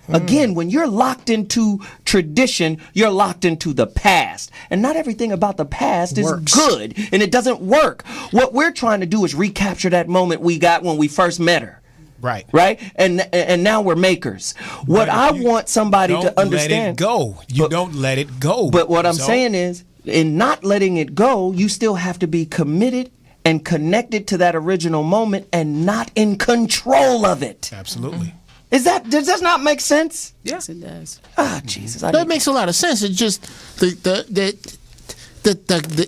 Again, when you're locked into tradition, you're locked into the past. And not everything about the past is good, and it doesn't work. What we're trying to do is recapture that moment we got when we first met her. Right. Right? And now we're makers. What I want somebody to understand. Don't let it go. You don't let it go. But what I'm saying is, in not letting it go, you still have to be committed and connected to that original moment and not in control of it. Absolutely. Does that not make sense? Yes, it does. Ah, Jesus. That makes a lot of sense. It's just the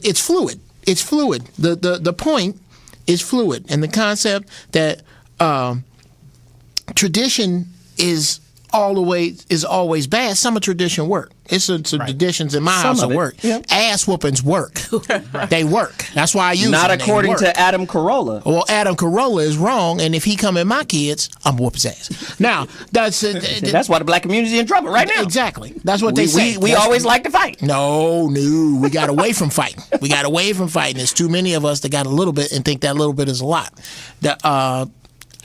it's fluid. It's fluid. The point is fluid, and the concept that tradition is always bad. Some of tradition work. It's some traditions in my house that work. Yep. Ass whoopings work. They work. That's why I use them. Not according to Adam Carolla. Well, Adam Carolla is wrong, and if he come at my kids, I'm whoop his ass. Now, that's why the black community is in trouble right now. Exactly. That's what they say. We always like to fight. No, we got away from fighting. We got away from fighting. There's too many of us that got a little bit and think that little bit is a lot.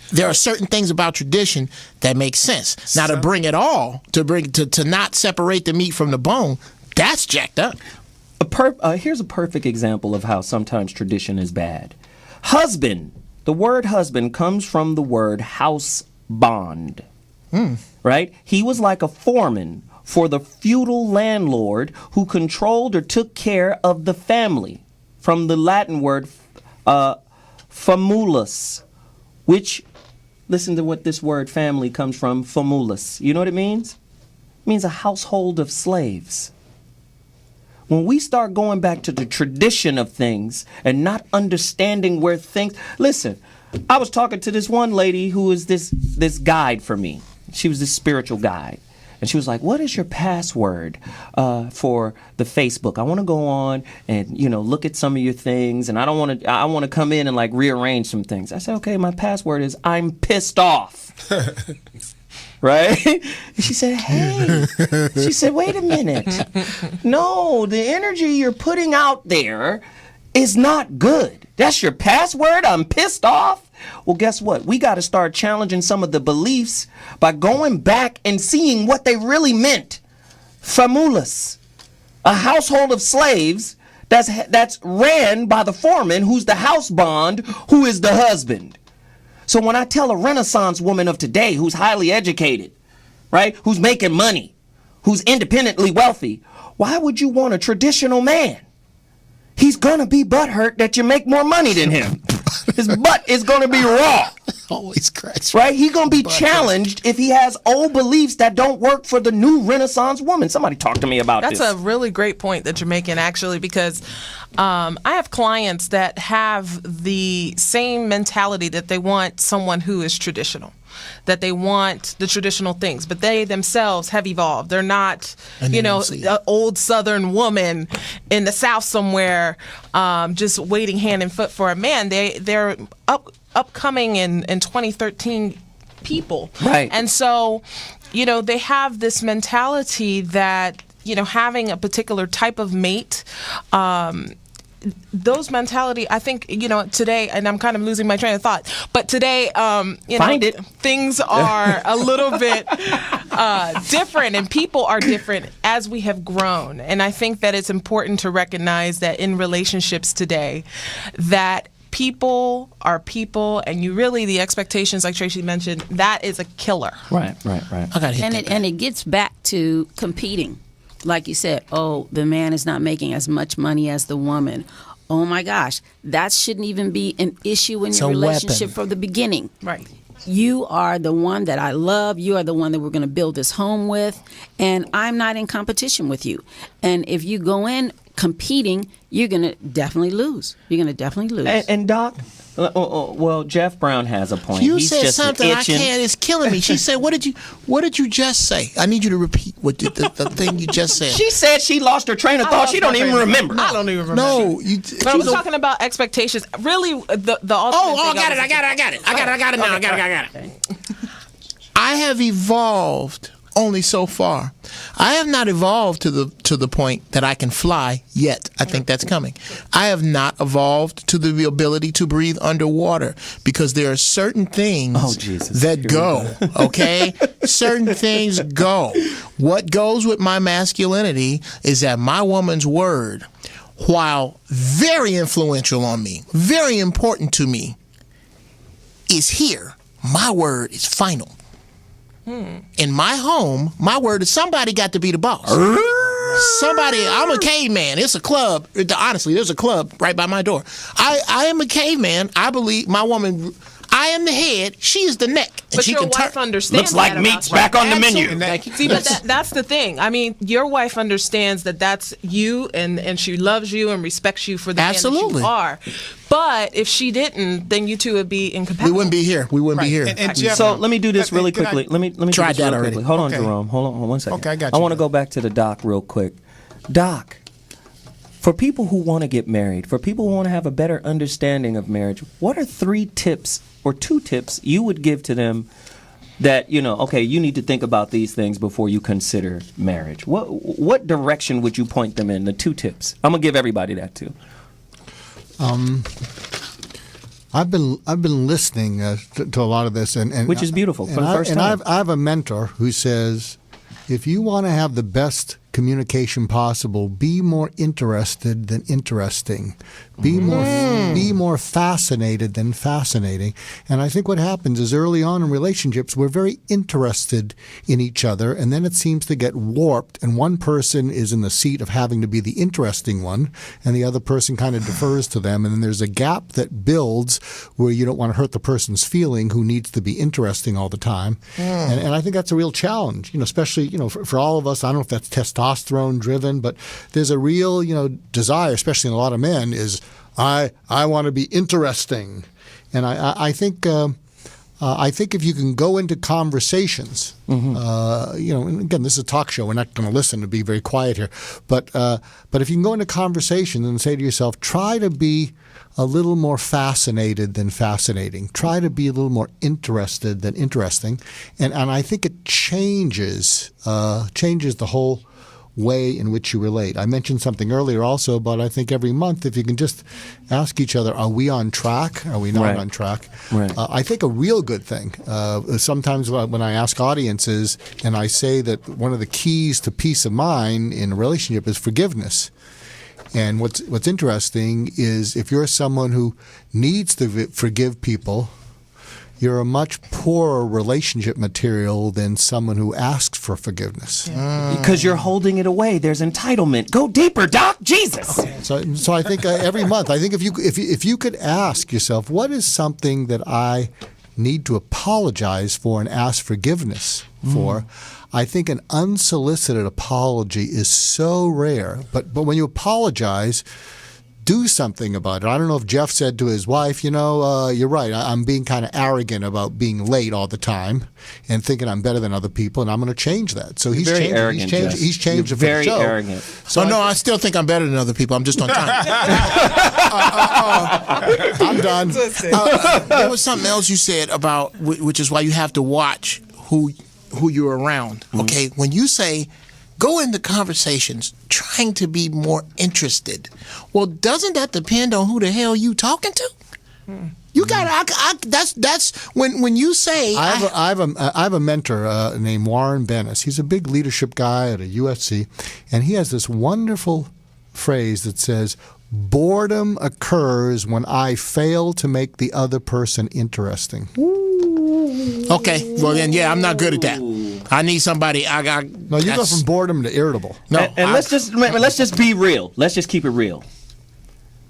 There are certain things about tradition that make sense. Now, to bring it all, to not separate the meat from the bone, that's jacked up. Here's a perfect example of how sometimes tradition is bad. Husband. The word husband comes from the word house bond. Right? He was like a foreman for the feudal landlord who controlled or took care of the family. From the Latin word famulus, which, listen to what this word family comes from, famulus. You know what it means? It means a household of slaves. When we start going back to the tradition of things and not understanding where things... Listen, I was talking to this one lady who is this guide for me. She was this spiritual guide. And she was like, what is your password for the Facebook? I want to go on and, look at some of your things. And I want to come in and like rearrange some things. I said, okay, my password is I'm pissed off. Right? And she said, hey. She said, wait a minute. No, the energy you're putting out there is not good. That's your password? I'm pissed off? Well, guess what? We got to start challenging some of the beliefs by going back and seeing what they really meant. Famulus, a household of slaves that's ran by the foreman, who's the house bond, who is the husband. So when I tell a Renaissance woman of today who's highly educated, right, who's making money, who's independently wealthy, why would you want a traditional man? He's going to be butthurt that you make more money than him. His butt is going to be raw. Always cracks. Right? He's going to be challenged if he has old beliefs that don't work for the new Renaissance woman. Somebody talk to me about this. That's a really great point that you're making, actually, because I have clients that have the same mentality that they want someone who is traditional, that they want the traditional things, but they themselves have evolved. They're not, an old Southern woman in the South somewhere just waiting hand and foot for a man. They're upcoming in 2013 people. Right. And so, they have this mentality that, having a particular type of mate, those mentality, I think, today, and I'm kind of losing my train of thought, but today, things are a little bit different, and people are different as we have grown. And I think that it's important to recognize that in relationships today, that people are people, and the expectations, like Tracy mentioned, that is a killer. Right. And it gets back to competing. Like you said, the man is not making as much money as the woman. Oh my gosh, that shouldn't even be an issue in your relationship from the beginning. Right. You are the one that I love. You are the one that we're going to build this home with. And I'm not in competition with you. And if you go in competing, you're going to definitely lose. And Doc, well, Jeff Brown has a point. You He's said just something itching. I can't. It's killing me. She said, "What did you just say?" I need you to repeat what the thing you just said. She said she lost her train of thought. She don't even remember. I don't even remember. No, but I was talking about expectations. Really, the ultimate I got it now. I have evolved only so far. I have not evolved to the point that I can fly yet. I think that's coming. I have not evolved to the ability to breathe underwater, because there are certain things that go, okay? Certain things go. What goes with my masculinity is that my woman's word, while very influential on me, very important to me, is here. My word is final. In my home, my word is somebody got to be the boss. I'm a caveman. It's a club. Honestly, there's a club right by my door. I am a caveman. I believe my woman, I am the head, she is the neck. And But she your can wife turn. understands Looks like that meat's about you. back on the menu. Absolutely. See, but that's the thing. I mean, your wife understands that that's you, and she loves you and respects you for the man that Absolutely. you are. But if she didn't, then you two would be incompatible. We wouldn't be here. We wouldn't be here. And Jeff, So let me do this really can I- quickly. Let me do Tried this that really already. quickly. Hold on, Okay. Jerome. Hold on 1 second. Okay, I got I you, want to brother. go back to the doc real quick. Doc, for people who want to get married, for people who want to have a better understanding of marriage, what are 3 tips or 2 tips you would give to them that, okay, you need to think about these things before you consider marriage? What direction would you point them in? The 2 tips. I'm gonna give everybody that too. I've been listening to a lot of this, and Which is beautiful, for the first time. I have a mentor who says, if you want to have the best communication possible, be more interested than interesting. Be more fascinated than fascinating. And I think what happens is early on in relationships, we're very interested in each other, and then it seems to get warped, and one person is in the seat of having to be the interesting one, and the other person kind of defers to them, and then there's a gap that builds where you don't want to hurt the person's feeling who needs to be interesting all the time. And I think that's a real challenge, especially, for all of us. I don't know if that's testosterone driven, but there's a real, desire, especially in a lot of men, is I want to be interesting. And I think if you can go into conversations, and again, this is a talk show. We're not going to listen to be very quiet here. But if you can go into conversations and say to yourself, try to be a little more fascinated than fascinating. Try to be a little more interested than interesting. And I think it changes the whole way in which you relate. I mentioned something earlier also about, I think every month, if you can just ask each other, are we on track? Are we not on track? Right. I think a real good thing, sometimes when I ask audiences and I say that one of the keys to peace of mind in a relationship is forgiveness. And what's interesting is if you're someone who needs to forgive people, you're a much poorer relationship material than someone who asks for forgiveness. Because you're holding it away. There's entitlement. Go deeper, Doc. Jesus. So I think every month, I think if you could ask yourself, what is something that I need to apologize for and ask forgiveness for? I think an unsolicited apology is so rare. But when you apologize, do something about it. I don't know if Jeff said to his wife, you're right. I'm being kind of arrogant about being late all the time and thinking I'm better than other people, and I'm going to change that. So he's changed. Arrogant, He's changed You're it for very the show. arrogant. So no, I still think I'm better than other people. I'm just on time. I'm done. There was something else you said about, which is why you have to watch who you're around. Okay, when you say go into conversations trying to be more interested, well, doesn't that depend on who the hell you talking to? You got that's when you say I have a mentor named Warren Bennis. He's a big leadership guy at a USC, and he has this wonderful phrase that says, boredom occurs when I fail to make the other person interesting. Okay, well then, yeah, I'm not good at that. I need somebody. No, you go from boredom to irritable. No, and let's just be real. Let's just keep it real.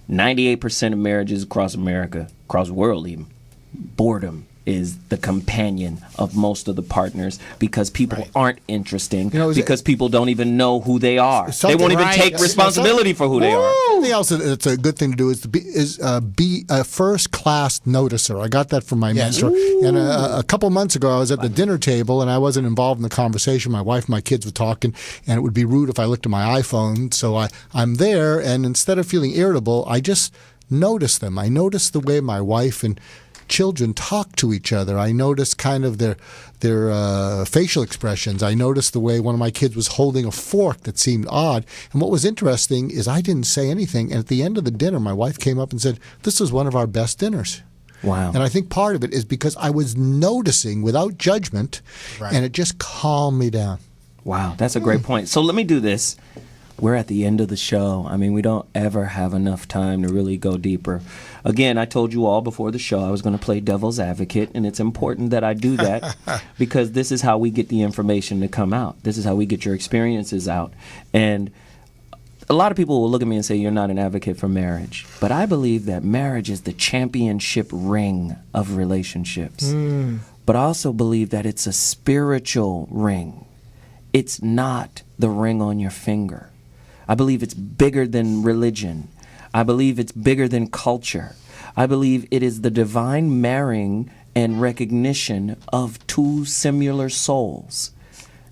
98% of marriages across America, across the world even, boredom is the companion of most of the partners because people aren't interesting, because people don't even know who they are. They won't even take responsibility for who they are. Something else that's a good thing to do is to be a first-class noticer. I got that from my mentor. And a couple months ago, I was at the dinner table, and I wasn't involved in the conversation. My wife and my kids were talking, and it would be rude if I looked at my iPhone. So I'm there, and instead of feeling irritable, I just notice them. I notice the way my wife and children talk to each other. I noticed kind of their facial expressions. I noticed the way one of my kids was holding a fork that seemed odd. And what was interesting is I didn't say anything. And at the end of the dinner, my wife came up and said, "This was one of our best dinners." Wow. And I think part of it is because I was noticing without judgment, and it just calmed me down. Wow, that's a great point. So let me do this. We're at the end of the show. I mean, we don't ever have enough time to really go deeper. Again, I told you all before the show I was going to play devil's advocate, and it's important that I do that because this is how we get the information to come out. This is how we get your experiences out. And a lot of people will look at me and say you're not an advocate for marriage, but I believe that marriage is the championship ring of relationships. But I also believe that it's a spiritual ring. It's not the ring on your finger. I believe it's bigger than religion. I believe it's bigger than culture. I believe it is the divine marrying and recognition of two similar souls.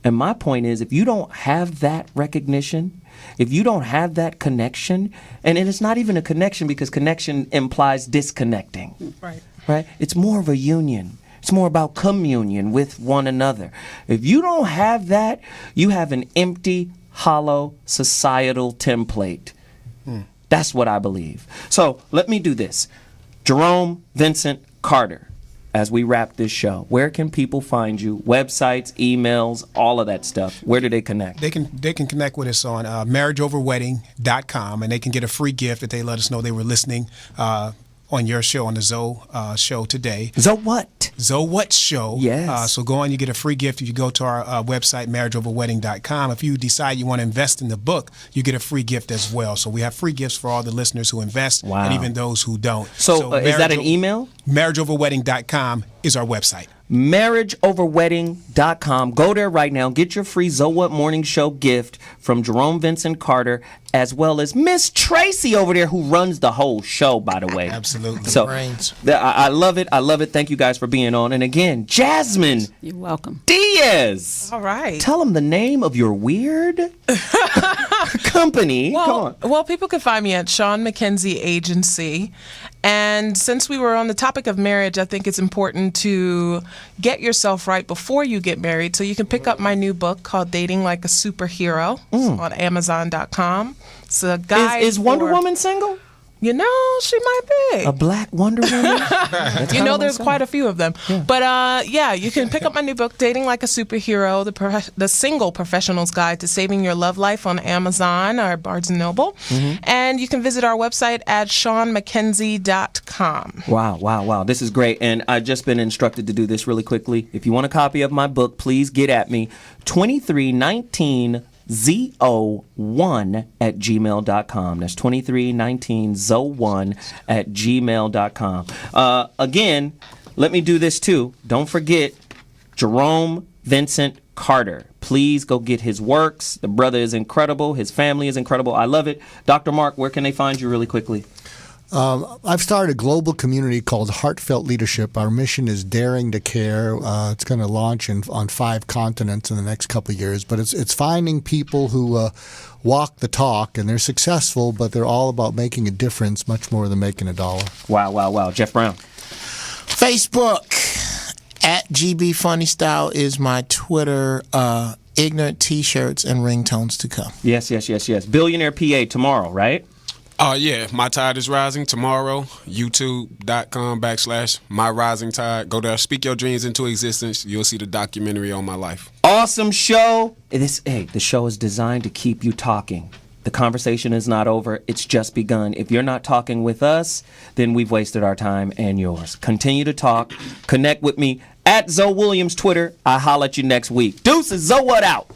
And my point is, if you don't have that recognition, if you don't have that connection, and it's not even a connection because connection implies disconnecting. Right? It's more of a union. It's more about communion with one another. If you don't have that, you have an empty, hollow, societal template. That's what I believe. So let me do this. Jerome Vincent Carter, as we wrap this show, where can people find you? Websites, emails, all of that stuff. Where do they connect? They can connect with us on marriageoverwedding.com, and they can get a free gift if they let us know they were listening on your show, on the Zoe show today. Zoe what? Zoe What Show. Yes. So go on, you get a free gift if you go to our website, marriageoverwedding.com. If you decide you want to invest in the book, you get a free gift as well. So we have free gifts for all the listeners who invest and even those who don't. So is that an email? Marriageoverwedding.com is our website. marriageoverwedding.com. Go there right now. Get your free Zoe What Morning Show gift from Jerome Vincent Carter, as well as Miss Tracy over there, who runs the whole show, by the way. Absolutely. So I love it. I love it. Thank you guys for being on. And again, Jasmine. You're welcome. Diaz. All right. Tell them the name of your weird company. Come on. Well, people can find me at Sean McKenzie Agency. And since we were on the topic of marriage, I think it's important to get yourself right before you get married. So you can pick up my new book called Dating Like a Superhero on Amazon.com. It's a guide. Is Wonder Woman single? You know, she might be. A black Wonder Woman? You know, there's quite a few of them. Yeah. But yeah, you can pick up my new book, Dating Like a Superhero, the Single Professional's Guide to Saving Your Love Life on Amazon or Barnes & Noble. And you can visit our website at SeanMcKenzie.com. Wow. This is great. And I've just been instructed to do this really quickly. If you want a copy of my book, please get at me. 2319 ZO1@gmail.com. That's 2319ZO1@gmail.com. Again, let me do this too. Don't forget Jerome Vincent Carter. Please go get his works. The brother is incredible. His family is incredible. I love it. Dr. Mark, where can they find you really quickly? I've started a global community called Heartfelt Leadership. Our mission is Daring to Care. It's going to launch on 5 continents in the next couple of years. But it's finding people who walk the talk, and they're successful, but they're all about making a difference much more than making a dollar. Wow. Jeff Brown. Facebook at GB Funny Style is my Twitter. Ignorant T-shirts and ringtones to come. Yes. Billionaire PA tomorrow, right? Yeah, My Tide is Rising tomorrow. YouTube.com/My Rising Tide. Go there, speak your dreams into existence. You'll see the documentary on my life. Awesome show. The show is designed to keep you talking. The conversation is not over. It's just begun. If you're not talking with us, then we've wasted our time and yours. Continue to talk. Connect with me at Zoe Williams Twitter. I'll holler at you next week. Deuces, Zoe What out.